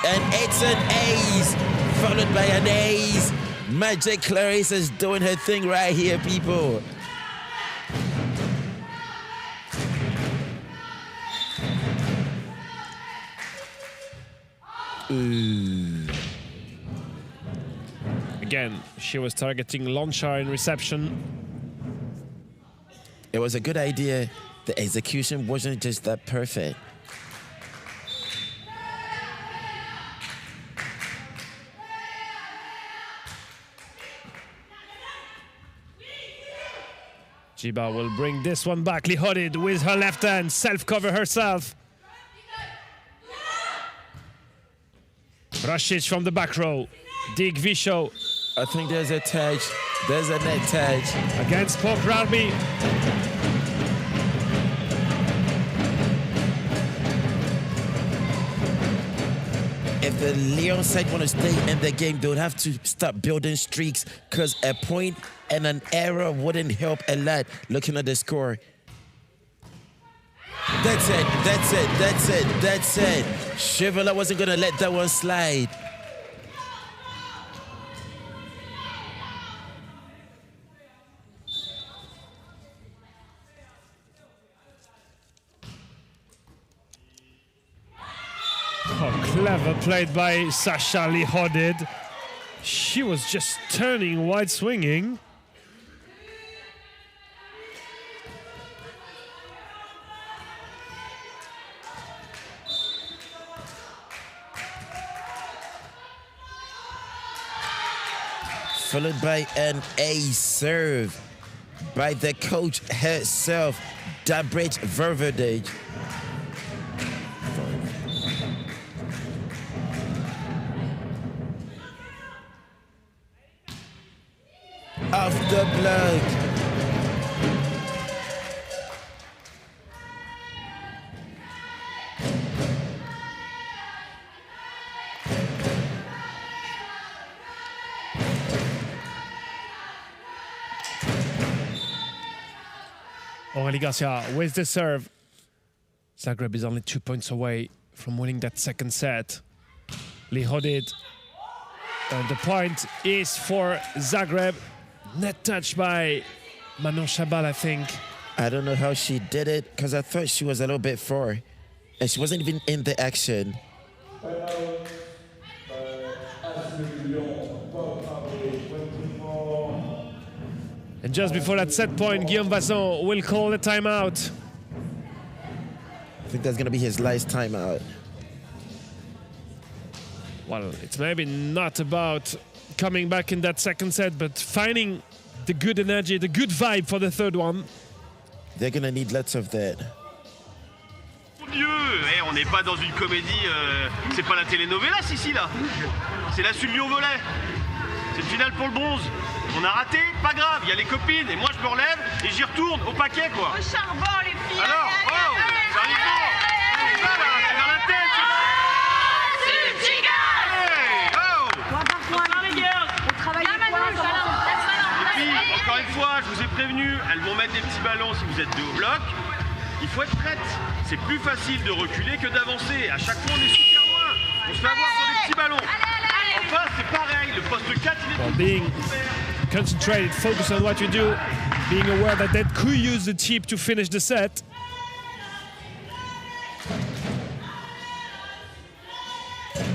And it's an ace, followed by an ace. Magic Clarice is doing her thing right here, people. Ooh. Again, she was targeting Lonchar in reception. It was a good idea. The execution wasn't just that perfect. Jiba will bring this one back. Lihodid with her left hand, self-cover herself. Rasic from the back row. Dig Visho I think there's a touch. There's a net touch. against POK Hrabri. If the Lyon side want to stay in the game, they would have to start building streaks because a point and an error wouldn't help a lot looking at the score. That's it, that's it, that's it, that's it. Chevalin wasn't going to let that one slide. Oh, clever played by Sasha Lihodid. She was just turning wide swinging. Followed by an ace serve by the coach herself, Dabrej Vervedej. Off the block. Aurélie Garcia with the serve. Zagreb is only 2 points away from winning that second set. Lihodid. And the point is for Zagreb. Net touch by Manon Chabal, I think. I don't know how she did it because I thought she was a little bit far. And she wasn't even in the action. And just before that set point, Guillaume Vasson will call the timeout. I think that's going to be his last timeout. Well, it's maybe not about coming back in that second set, but finding the good energy, the good vibe for the third one. They're going to need lots of that. Mon Dieu, on n'est pas dans une comédie, c'est pas la telenovela ici là. C'est l'ASUL Lyon volley. C'est une finale pour le bronze. On a raté, pas grave, il y a les copines et moi je me relève et j'y retourne au paquet quoi. Au charbon les filles. Alors, oh, ça arrive fort. C'est ça là, c'est dans la tête. Hey, oh. Point par point les gars. On travaille Et puis, encore une fois, je vous ai prévenu, elles vont mettre des petits ballons si vous êtes deux au bloc. Il faut être prête. C'est plus facile de reculer que d'avancer. À chaque fois, on est super loin. On se fait avoir sur des petits ballons. En face, c'est pareil. Le poste 4, il est Well, tout being concentrated, focus on what you do, being aware that they could use the chip to finish the set.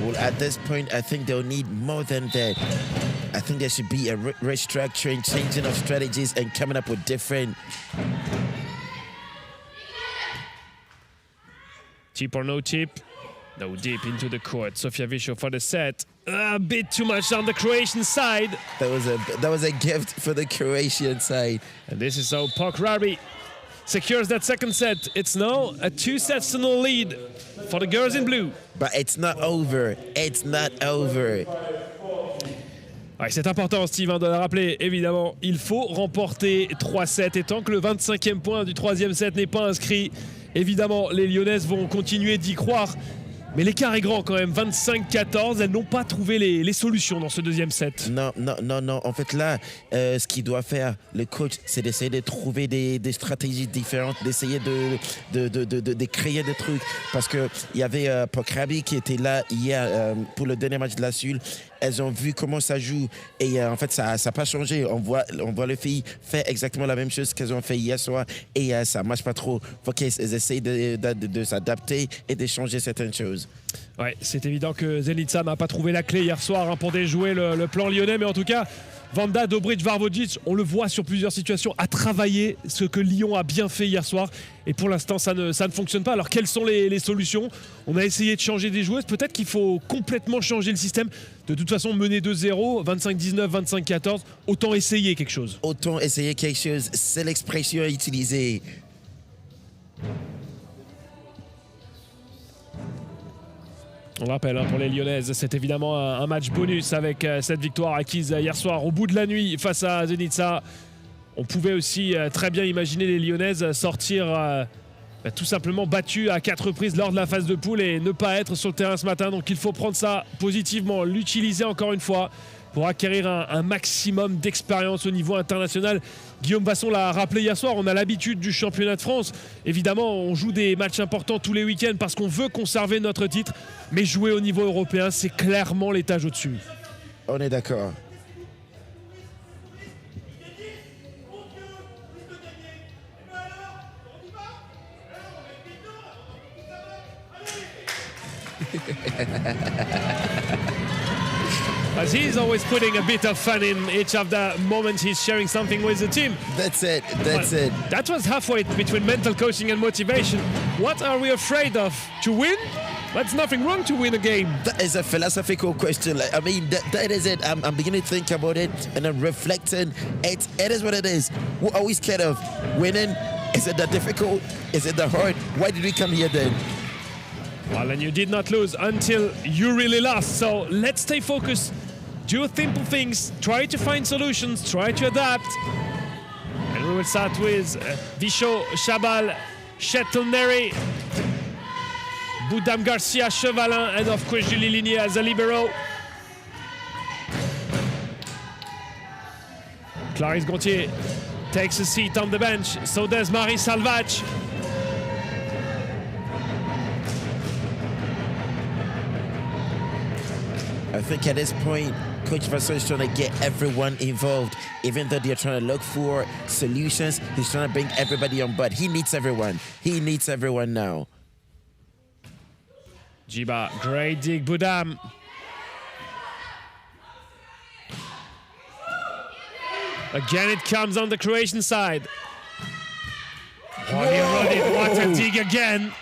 Well, at this point, I think they'll need more than that. I think there should be a restructuring, changing of strategies, and coming up with different. Chip or no chip? No, deep into the court. Sofia Visho for the set. A bit too much on the Croatian side. That was a gift for the Croatian side. And this is how POK Hrabri secures that second set. It's now a 2-0 lead for the girls in blue. But it's not over. It's not over. Ouais, c'est important, Steve, de le rappeler. Évidemment, il faut remporter 3-7. Et tant que le 25e point du 3e set n'est pas inscrit, évidemment, les Lyonnaises vont continuer d'y croire. Mais l'écart est grand quand même, 25-14. Elles n'ont pas trouvé les solutions dans ce deuxième set. Non. En fait, là, ce qu'il doit faire, le coach, c'est d'essayer de trouver des stratégies différentes, d'essayer de créer des trucs. Parce qu'il y avait POK Hrabri qui était là hier pour le dernier match de l'ASUL. Elles ont vu comment ça joue et en fait, ça n'a pas changé. On voit les filles faire exactement la même chose qu'elles ont fait hier soir et ça ne marche pas trop. Il faut qu'elles essayent de s'adapter et de changer certaines choses. Ouais, c'est évident que Zenica n'a pas trouvé la clé hier soir pour déjouer le plan lyonnais, mais en tout cas, Vanda, Dobric, Varvodic, on le voit sur plusieurs situations, a travaillé ce que Lyon a bien fait hier soir. Et pour l'instant, ça ne fonctionne pas. Alors, quelles sont les solutions? On a essayé de changer des joueuses. Peut-être qu'il faut complètement changer le système. De toute façon, mener 2-0, 25-19, 25-14, autant essayer quelque chose. Autant essayer quelque chose, c'est l'expression utilisée. On rappelle pour les Lyonnaises, c'est évidemment un match bonus avec cette victoire acquise hier soir au bout de la nuit face à Zenica. On pouvait aussi très bien imaginer les Lyonnaises sortir tout simplement battues à 4 reprises lors de la phase de poule et ne pas être sur le terrain ce matin. Donc il faut prendre ça positivement, l'utiliser encore une fois pour acquérir un maximum d'expérience au niveau international. Guillaume Vasson l'a rappelé hier soir, on a l'habitude du championnat de France. Évidemment, on joue des matchs importants tous les week-ends parce qu'on veut conserver notre titre. Mais jouer au niveau européen, c'est clairement l'étage au-dessus. On est d'accord. As he's always putting a bit of fun in each of the moments he's sharing something with the team. That's it. That was halfway between mental coaching and motivation. What are we afraid of? To win? There's nothing wrong to win a game. That is a philosophical question. I mean, that is it. I'm beginning to think about it and I'm reflecting. It is what it is. What are we scared of? Winning? Is it that difficult? Is it that hard? Why did we come here then? Well, and you did not lose until you really lost. So let's stay focused. Do simple things. Try to find solutions. Try to adapt. And we will start with Visho, Chabal, Chetelneri, Boudam Garcia, Chevalin, and of course Julie Ligné as a libero. Clarisse Gontier takes a seat on the bench. So does Marie Salvach. I think at this point, Coach Vasseur is trying to get everyone involved. Even though they're trying to look for solutions, he's trying to bring everybody on board. He needs everyone. He needs everyone now. Jiba, great dig, Budam. Again, it comes on the Croatian side. What a dig again.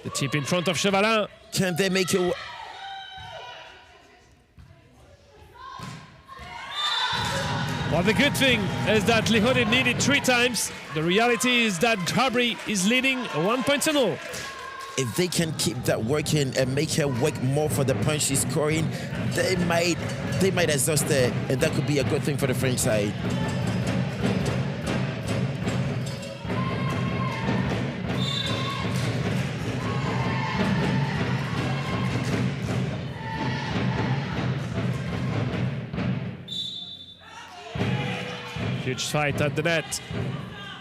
The tip in front of Chevalin. Can they make it? Well, the good thing is that Lihodid needed 3 times. The reality is that Hrabri is leading 1 point to 0. If they can keep that working and make her work more for the punch she's scoring, they might exhaust her, and that could be a good thing for the French side. Huge fight at the net.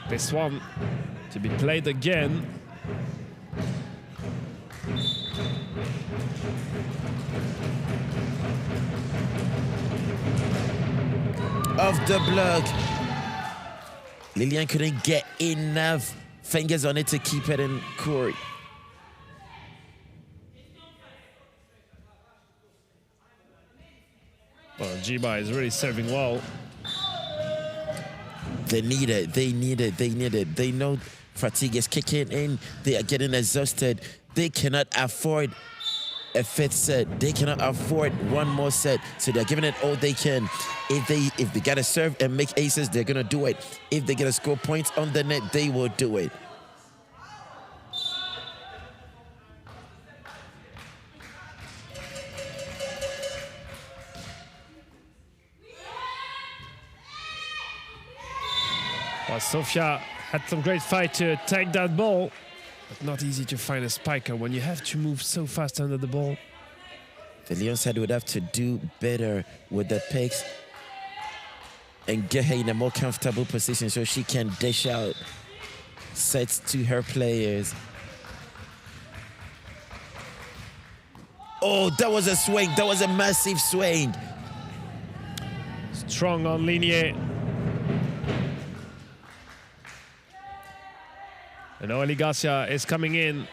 This one to be played again. Off the block. Lilian couldn't get enough fingers on it to keep it in court. Well, Jiba is really serving well. They need it. They need it. They need it. They know fatigue is kicking in. They are getting exhausted. They cannot afford a 5th set. They cannot afford 1 more set. So they're giving it all they can. If they gotta serve and make aces, they're gonna do it. If they gotta score points on the net, they will do it. Well, Sofia had some great fight to take that ball, but not easy to find a spiker when you have to move so fast under the ball. The Lyon side would have to do better with the picks and get her in a more comfortable position so she can dish out sets to her players. Oh, that was a swing. That was a massive swing. Strong on Ligné. And Noeli Garcia is coming in.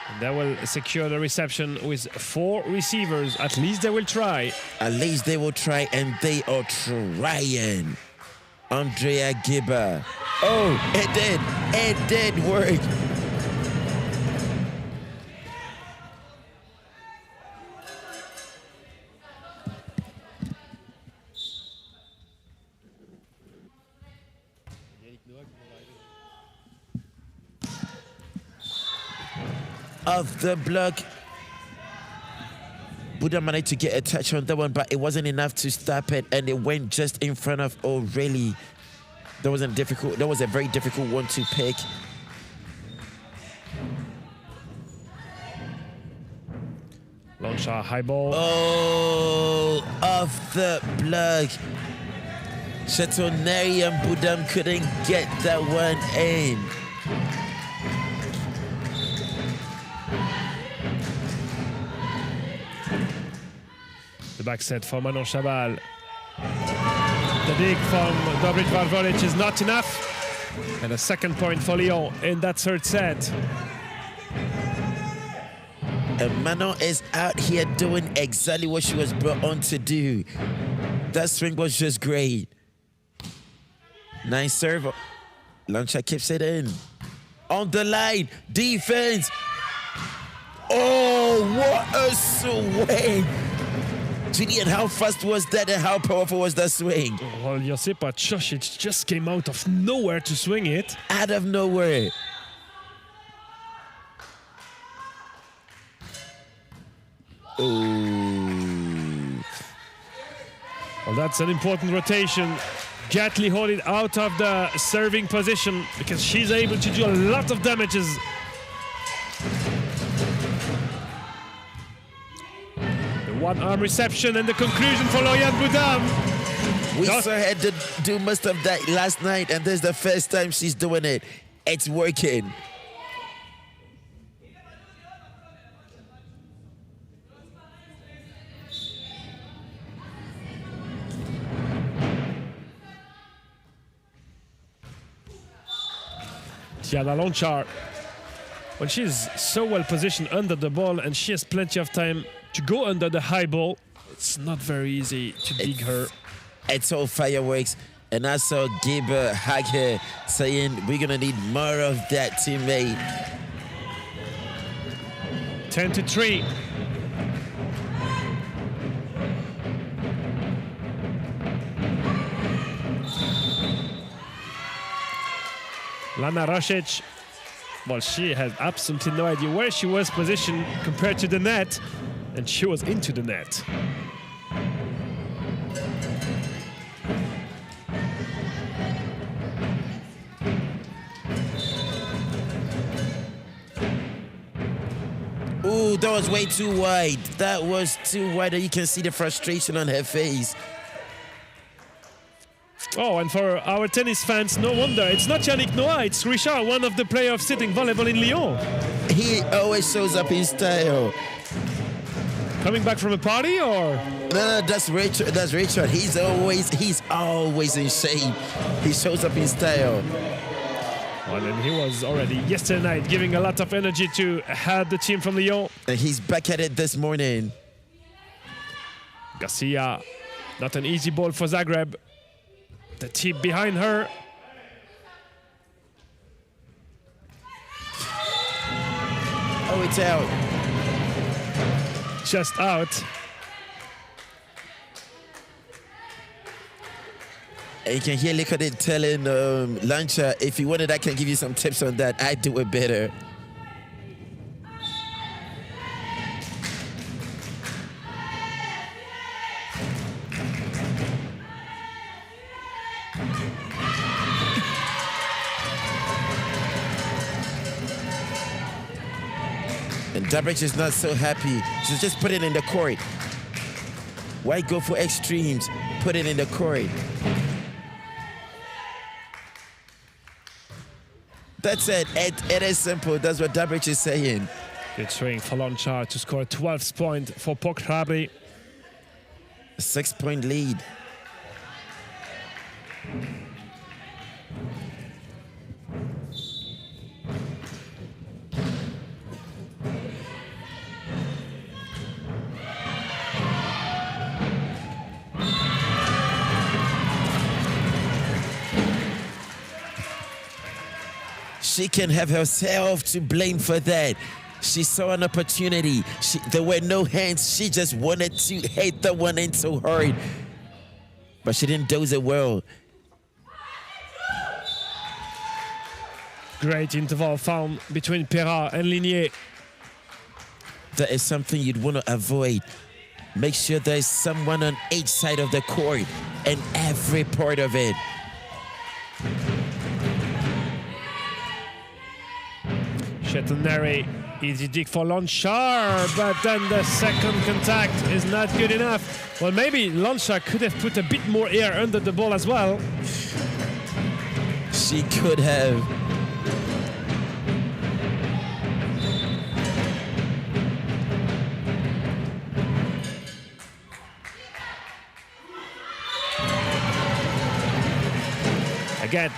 And they will secure the reception with 4 receivers. At least they will try. At least they will try, and they are trying. Andrea Gibber. Oh, it did. It did work. Off the block. Buddha managed to get a touch on that one, but it wasn't enough to stop it, and it went just in front of O'Reilly. That was a very difficult one to pick. Long shot, high ball. Oh, off the block. Chateaunery and Budam couldn't get that one in. The back set for Manon Chabal. The dig from Dobrit Paravolley is not enough. And a 2nd point for Lyon in that 3rd set. And Manon is out here doing exactly what she was brought on to do. That swing was just great. Nice serve. Lancha keeps it in. On the line. Defense. Oh, what a swing. Julian, how fast was that and how powerful was that swing? Well, Josipa Chosic just came out of nowhere to swing it. Out of nowhere. Ooh. Well, that's an important rotation. Get Lihodid out of the serving position because she's able to do a lot of damages. The 1-arm reception and the conclusion for Loyan Budam. We saw her do most of that last night, and this is the first time she's doing it. It's working. Tiana Lonchar, when she's so well positioned under the ball and she has plenty of time to go under the high ball, it's not very easy to dig her. It's all fireworks. And I saw Gilbert Hager saying we're going to need more of that, teammate. 10-3. Lana Rosic, well, she had absolutely no idea where she was positioned compared to the net, and she was into the net. Ooh, that was way too wide. That was too wide. You can see the frustration on her face. Oh, and for our tennis fans, no wonder. It's not Yannick Noah, it's Richard, one of the players of sitting volleyball in Lyon. He always shows up in style. Coming back from a party, or? No, that's Richard. That's Richard. He's always in shape. He shows up in style. Well, and he was already yesterday night giving a lot of energy to head the team from Lyon. And he's back at it this morning. Garcia, not an easy ball for Zagreb. The tip behind her. Oh, it's out. Just out. And you can hear Liquid telling Lancha, if you wanted, I can give you some tips on that. I do it better. And Dabrich is not so happy. So just put it in the court. Why go for extremes? Put it in the court. That's it. It is simple. That's what Dabrich is saying. Good swing for Lonchar to score 12th point for POK Hrabri. 6-point lead. She can have herself to blame for that. She saw an opportunity. There were no hands. She just wanted to hit the one in so hard. But she didn't dose it well. Great interval found between Perra and Ligné. That is something you'd want to avoid. Make sure there's someone on each side of the court and every part of it. Chetaneri, easy dig for Lonchar, but then the second contact is not good enough. Well, maybe Lonchar could have put a bit more air under the ball as well. She could have. Again,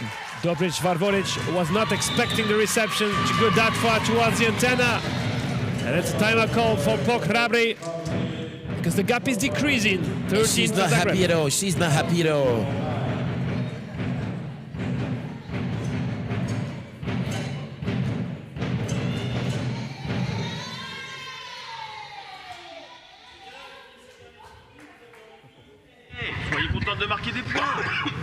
Dobric Varvolic was not expecting the reception to go that far towards the antenna. And it's a timeout call for POK Hrabri because the gap is decreasing. She's not happy at all. She's not happy at all. Soyez contente de marquer des points,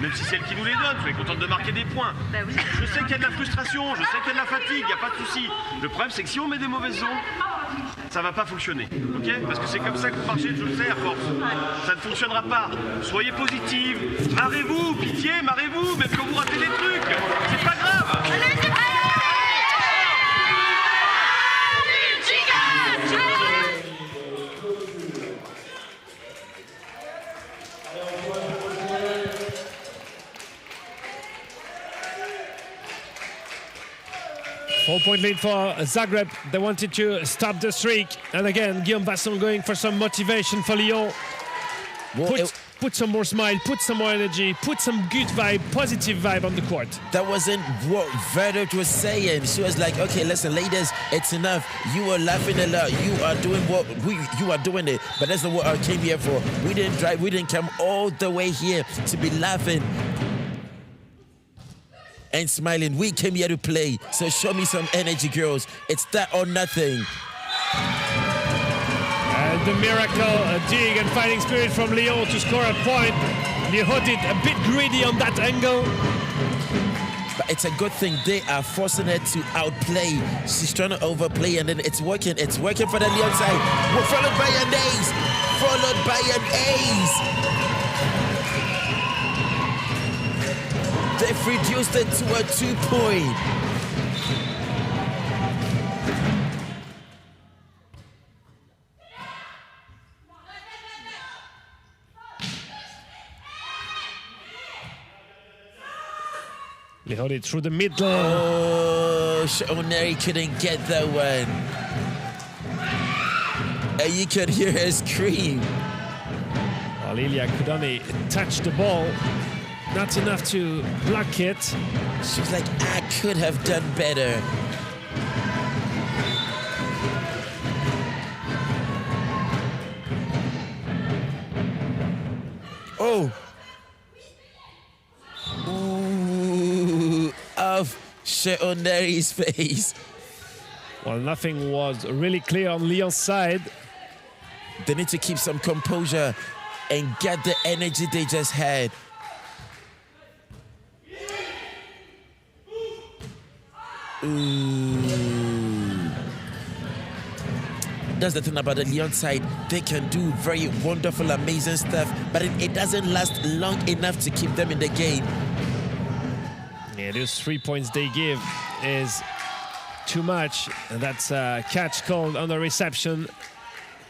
même si c'est elle qui nous les donne, soyez contente de marquer des points. Bah oui. Je sais qu'il y a de la frustration, je sais qu'il y a de la fatigue, il n'y a pas de souci. Le problème c'est que si on met des mauvaises zones, ça va pas fonctionner, ok? Parce que c'est comme ça que vous marchez, je le sais à force. Ça ne fonctionnera pas. Soyez positive, marrez-vous, pitié, marrez-vous, même quand vous ratez des trucs, c'est pas grave. 4-point lead for Zagreb. They wanted to stop the streak. And again, Guillaume Vasson going for some motivation for Lyon. Put some more smile, put some more energy, put some good vibe, positive vibe on the court. That wasn't what Verdert was saying. She was like, okay, listen, ladies, it's enough. You are laughing a lot. You are doing what you are doing it. But that's not what I came here for. We didn't drive, we didn't come all the way here to be laughing and smiling. We came here to play. So show me some energy, girls. It's that or nothing. And the miracle dig and fighting spirit from Lyon to score a point. Lihodit a bit greedy on that angle. But it's a good thing they are forcing her to outplay. She's trying to overplay and then it's working. It's working for the Lyon side. We're followed by an ace. Followed by an ace. They've reduced it to a 2-point. They hold it through the middle. Oh, Oneri couldn't get that one. And you could hear her scream. Well, Lilia could only touch the ball. Not enough to block it. She's like, I could have done better. Oh. Ooh, of Oneri's face. Well, nothing was really clear on Lyon's side. They need to keep some composure and get the energy they just had. Ooh. That's the thing about the Lyon side. They can do very wonderful, amazing stuff, but it doesn't last long enough to keep them in the game. Yeah, those 3 points they give is too much. And that's a catch called on the reception.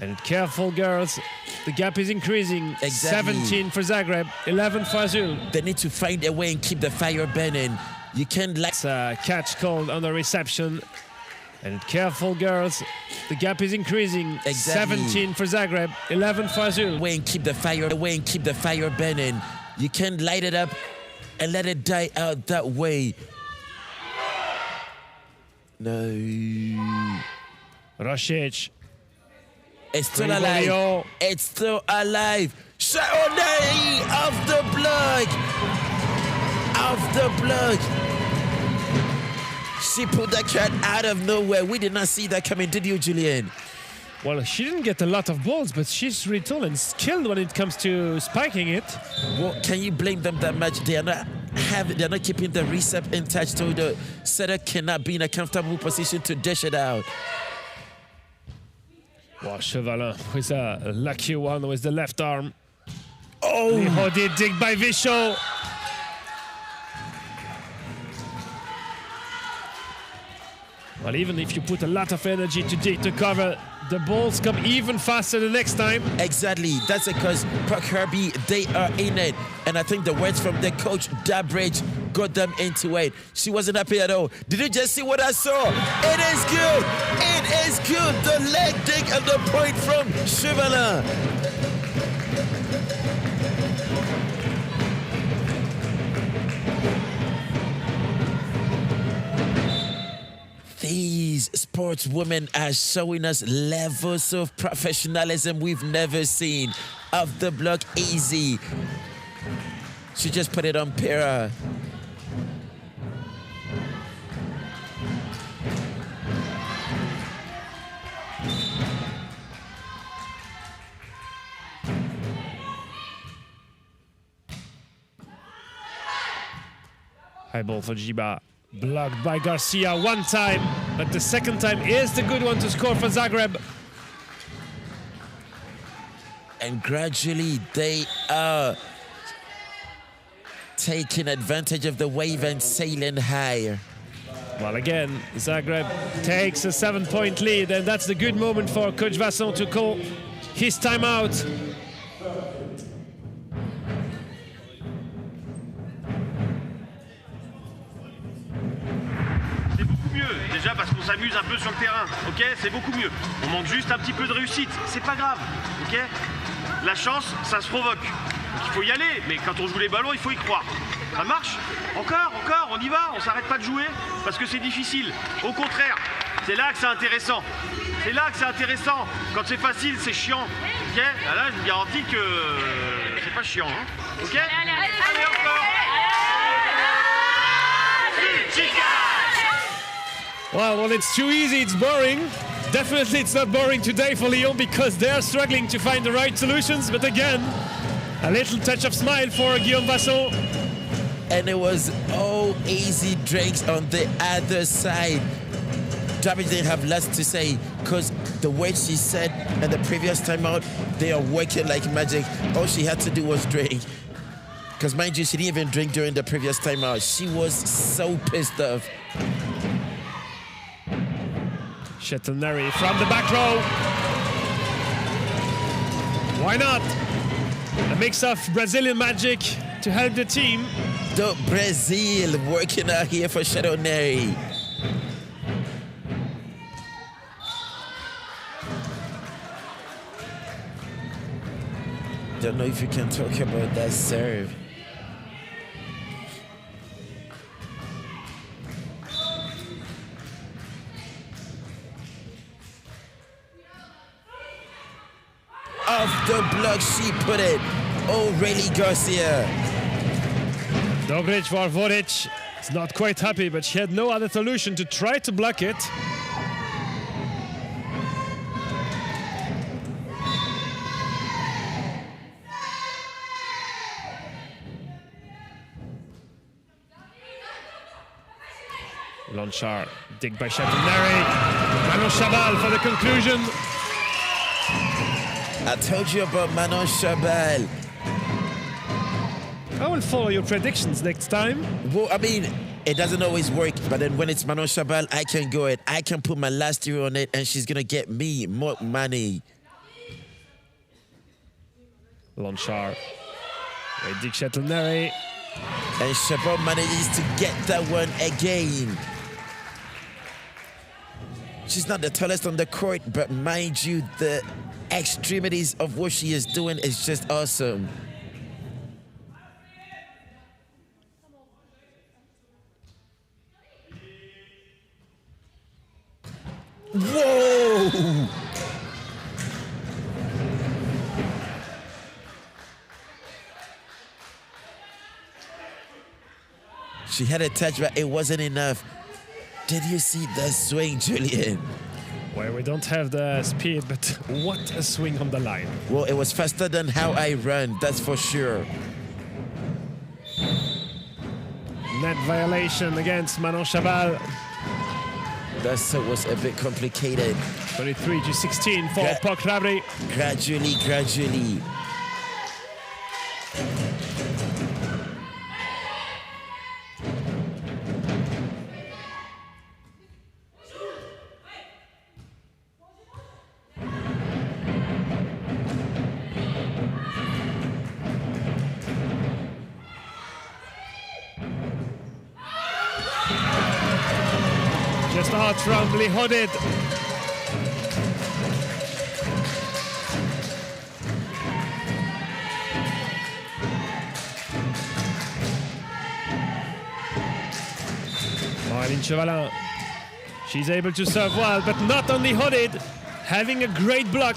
And careful, girls. The gap is increasing. Exactly. 17 for Zagreb, 11 for ASUL. They need to find a way and keep the fire burning. You can't like... It's a catch called on the reception. And careful, girls. The gap is increasing. Exactly. 17 for Zagreb, 11 for ASUL. Way and keep the fire burning. You can't light it up and let it die out that way. No. Rosic. It's still alive. It's still alive. Oneri off the block. Off the block. She pulled that cat out of nowhere. We did not see that coming, did you, Julian? Well, she didn't get a lot of balls, but she's really tall and skilled when it comes to spiking it. Well, can you blame them that much? They're not keeping the recep in touch, so the setter cannot be in a comfortable position to dish it out. Wow, Chevalin with a lucky one with the left arm. Oh! Lihodit dig by Vichot. Well, even if you put a lot of energy to dig to cover, the balls come even faster the next time. Exactly. That's because POK Hrabri, they are in it. And I think the words from the coach, Dabridge, got them into it. She wasn't happy at all. Did you just see what I saw? It is good. It is good. The leg dig and the point from Chevalin. These sportswomen are showing us levels of professionalism we've never seen. Off the block, easy. She just put it on Pera. High ball for Jiba. Blocked by Garcia one time, but the second time is the good one to score for Zagreb. And gradually they are taking advantage of the wave and sailing higher. Well, again, Zagreb takes a 7-point lead, and that's the good moment for Coach Vasson to call his timeout. déjà parce qu'on s'amuse un peu sur le terrain, ok? C'est beaucoup mieux. On manque juste un petit peu de réussite, c'est pas grave, ok? La chance, ça se provoque. Donc il faut y aller, mais quand on joue les ballons, il faut y croire. Ça marche? Encore, on y va, on s'arrête pas de jouer parce que c'est difficile. Au contraire, c'est là que c'est intéressant. C'est là que c'est intéressant. Quand c'est facile, c'est chiant. Ok? Là, je vous garantis que c'est pas chiant. Hein? Ok? Allez, encore. Well, it's too easy, it's boring. Definitely it's not boring today for Lyon because they're struggling to find the right solutions. But again, a little touch of smile for Guillaume Vasson. And it was all easy drinks on the other side. Hrabri didn't have less to say because the way she said in the previous timeout, they are working like magic. All she had to do was drink. Because mind you, she didn't even drink during the previous timeout. She was so pissed off. Chetelneri from the back row. Why not? A mix of Brazilian magic to help the team. The Brazil working out here for Chetelneri. Don't know if you can talk about that serve. Off the block, she put it. Aurélie Garcia. Dobric for Vodic. Is not quite happy, but she had no other solution to try to block it. Lonchar, dig by Chetelneri. Manon Chabal for the conclusion. I told you about Manon Chabal. I will follow your predictions next time. Well, I mean, it doesn't always work, but then when it's Manon Chabal, I can go it. I can put my last year on it, and she's gonna get me more money. Lonchar, dig Chetelneri. And Chabal manages to get that one again. She's not the tallest on the court, but mind you, the extremities of what she is doing is just awesome. Whoa! She had a touch, but it wasn't enough. Did you see the swing, Julian? Well, we don't have the speed, but what a swing on the line. Well, it was faster than how I run, that's for sure. Net violation against Manon Chabal. That was a bit complicated. 23-16 for POK Hrabri. Gradually. Just out from Lihodid. Marlene Chevalin. She's able to serve well, but not on Lihodid. Having a great block.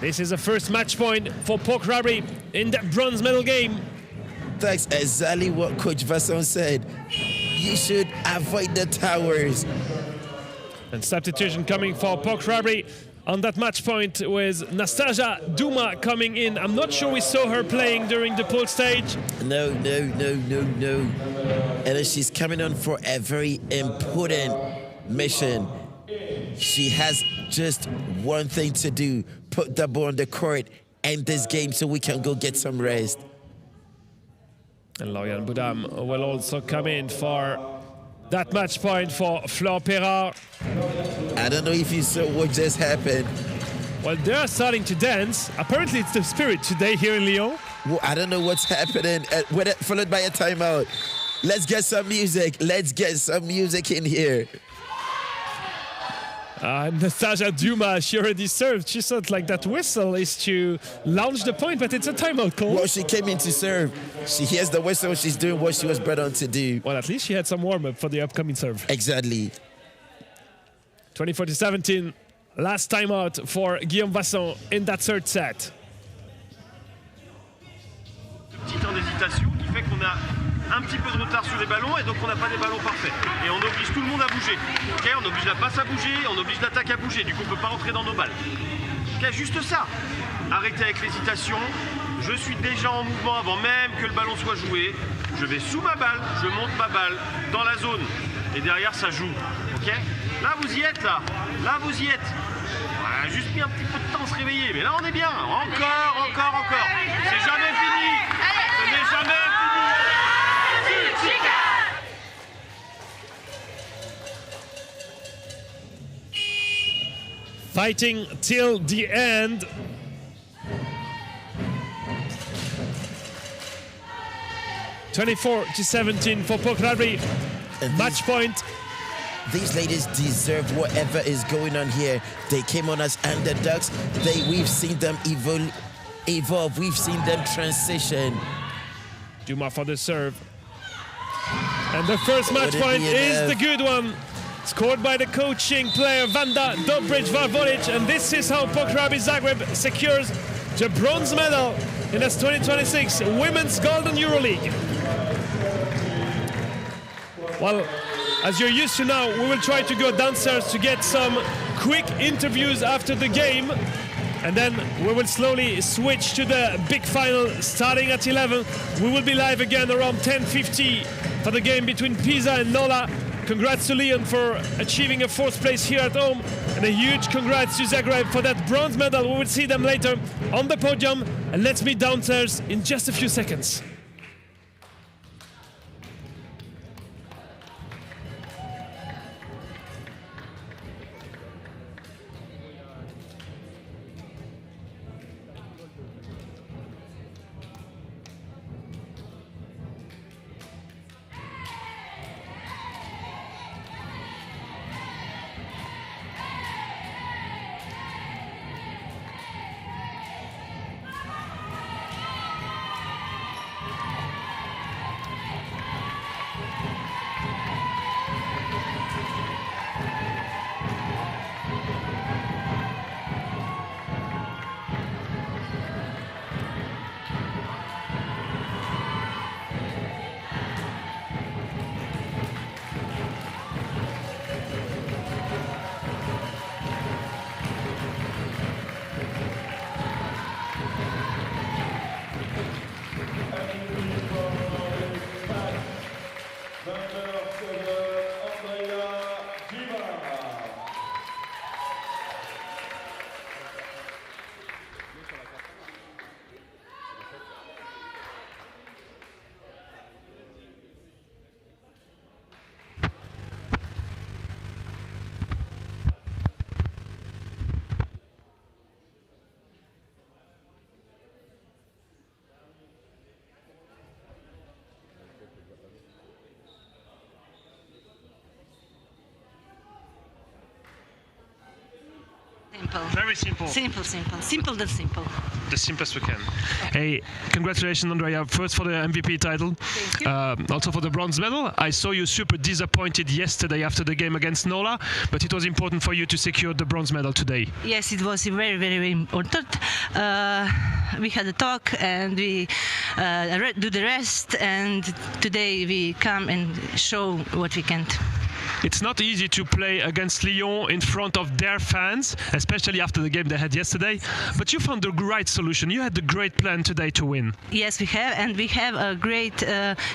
This is the first match point for POK Hrabri in that bronze medal game. That's exactly what Coach Vasson said. You should avoid the towers. And substitution coming for POK Hrabri on that match point with Nastasia Duma coming in. I'm not sure we saw her playing during the pool stage. No. And then she's coming on for a very important mission. She has just one thing to do. Put the ball on the court, end this game so we can go get some rest. And Lauriane Boudam will also come in for that match point for Flore Perard. I don't know if you saw what just happened. Well, they're starting to dance. Apparently, it's the spirit today here in Lyon. Well, I don't know what's happening. Followed by a timeout. Let's get some music. Let's get some music in here. Nastasia Duma, she already served. She thought like that whistle is to launch the point, but it's a timeout call. Well, she came in to serve. She hears the whistle. She's doing what she was bred on to do. Well, at least she had some warm-up for the upcoming serve. Exactly. 24-17. Last timeout for Guillaume Vasson in that third set. Petit temps d'hésitation qui fait qu'on a un petit peu de retard sur les ballons et donc on n'a pas des ballons parfaits. Et on oblige tout le monde à bouger. Okay, on oblige la passe à bouger, on oblige l'attaque à bouger. Du coup, on ne peut pas rentrer dans nos balles. Okay, juste ça. Arrêtez avec l'hésitation. Je suis déjà en mouvement avant même que le ballon soit joué. Je vais sous ma balle, je monte ma balle dans la zone. Et derrière, ça joue. Okay, là, vous y êtes, là. Là, vous y êtes. On a juste mis un petit peu de temps à se réveiller. Mais là, on est bien. Encore, encore, encore. C'est jamais fini. Ce n'est jamais fini. Fighting till the end. (24-17) for POK Hrabri. Match point. These ladies deserve whatever is going on here. They came on as underdogs. We've seen them evolve. We've seen them transition. Duma for the serve. And the first match point is the good one. Scored by the coaching player Vanda Dobric-Varvolic. And this is how POK Hrabri Zagreb secures the bronze medal in this 2026 Women's Golden EuroLeague. Well, as you're used to now, we will try to go downstairs to get some quick interviews after the game. And then we will slowly switch to the big final starting at 11. We will be live again around 10:50 for the game between Pisa and Nola. Congrats to Lyon for achieving a fourth place here at home. And a huge congrats to Zagreb for that bronze medal. We will see them later on the podium. And let's meet downstairs in just a few seconds. Simple. Very simple. Simple. Simple than simple. The simplest we can. Hey, congratulations, Andrea, first for the MVP title. Thank you. Also for the bronze medal. I saw you super disappointed yesterday after the game against Nola, but it was important for you to secure the bronze medal today. Yes, it was very, very, very important. We had a talk and we do the rest, and today we come and show what we can. It's not easy to play against Lyon in front of their fans, especially after the game they had yesterday, but you found the right solution. You had the great plan today to win. Yes, we have, and we have a great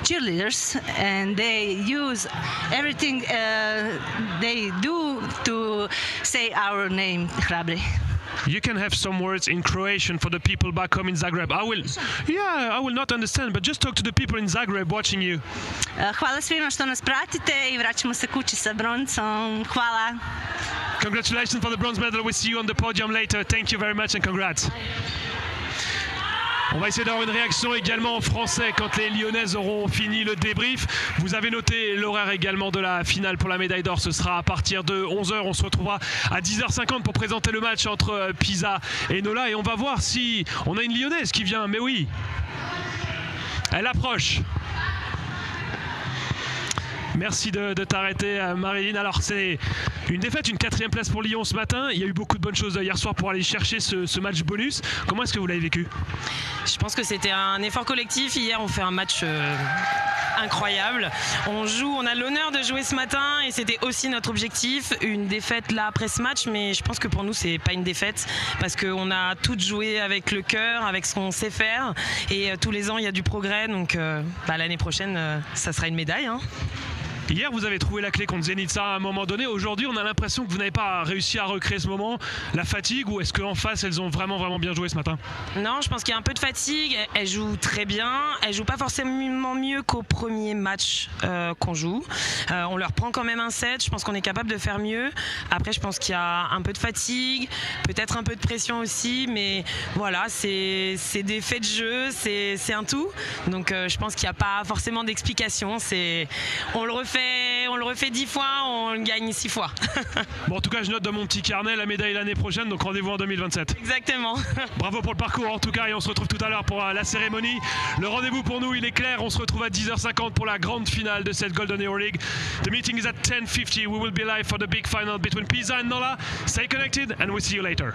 cheerleaders, and they use everything they do to say our name, Hrabri. You can have some words in Croatian for the people back home in Zagreb. I will not understand, but just talk to the people in Zagreb watching you. Hvala svima što nas pratite i vraćamo se kući sa broncom. Hvala. Congratulations for the bronze medal. We'll see you on the podium later. Thank you very much and congrats. On va essayer d'avoir une réaction également en français quand les Lyonnaises auront fini le débrief. Vous avez noté l'horaire également de la finale pour la médaille d'or. Ce sera à partir de 11h. On se retrouvera à 10h50 pour présenter le match entre Pisa et Nola. Et on va voir si on a une Lyonnaise qui vient. Mais oui, elle approche. Merci de t'arrêter, Marilyn. Alors, c'est une défaite, une 4e place pour Lyon ce matin. Il y a eu beaucoup de bonnes choses hier soir pour aller chercher ce match bonus. Comment est-ce que vous l'avez vécu? Je pense que c'était un effort collectif. Hier, on fait un match incroyable. On a l'honneur de jouer ce matin et c'était aussi notre objectif. Une défaite là après ce match, mais je pense que pour nous, c'est pas une défaite parce qu'on a tout joué avec le cœur, avec ce qu'on sait faire. Et tous les ans, il y a du progrès. Donc, l'année prochaine, ça sera une médaille. Hein. Hier, vous avez trouvé la clé contre Zenitsa à un moment donné. Aujourd'hui, on a l'impression que vous n'avez pas réussi à recréer ce moment. La fatigue, ou est-ce qu'en face, elles ont vraiment bien joué ce matin? Non, je pense qu'il y a un peu de fatigue. Elles jouent très bien. Elles jouent pas forcément mieux qu'au premier match qu'on joue. On leur prend quand même un set. Je pense qu'on est capable de faire mieux. Après, je pense qu'il y a un peu de fatigue, peut-être un peu de pression aussi. Mais voilà, c'est des faits de jeu, c'est un tout. Donc, je pense qu'il n'y a pas forcément d'explication. On le refait 10 fois, on le gagne 6 fois. Bon, en tout cas, je note dans mon petit carnet la médaille l'année prochaine, donc rendez-vous en 2027. Exactement. Bravo pour le parcours en tout cas, et on se retrouve tout à l'heure pour la cérémonie. Le rendez-vous pour nous, il est clair, on se retrouve à 10h50 pour la grande finale de cette Golden Euroleague. The meeting is at 10:50. We will be live for the big final between Pisa and Nola. Stay connected and we'll see you later.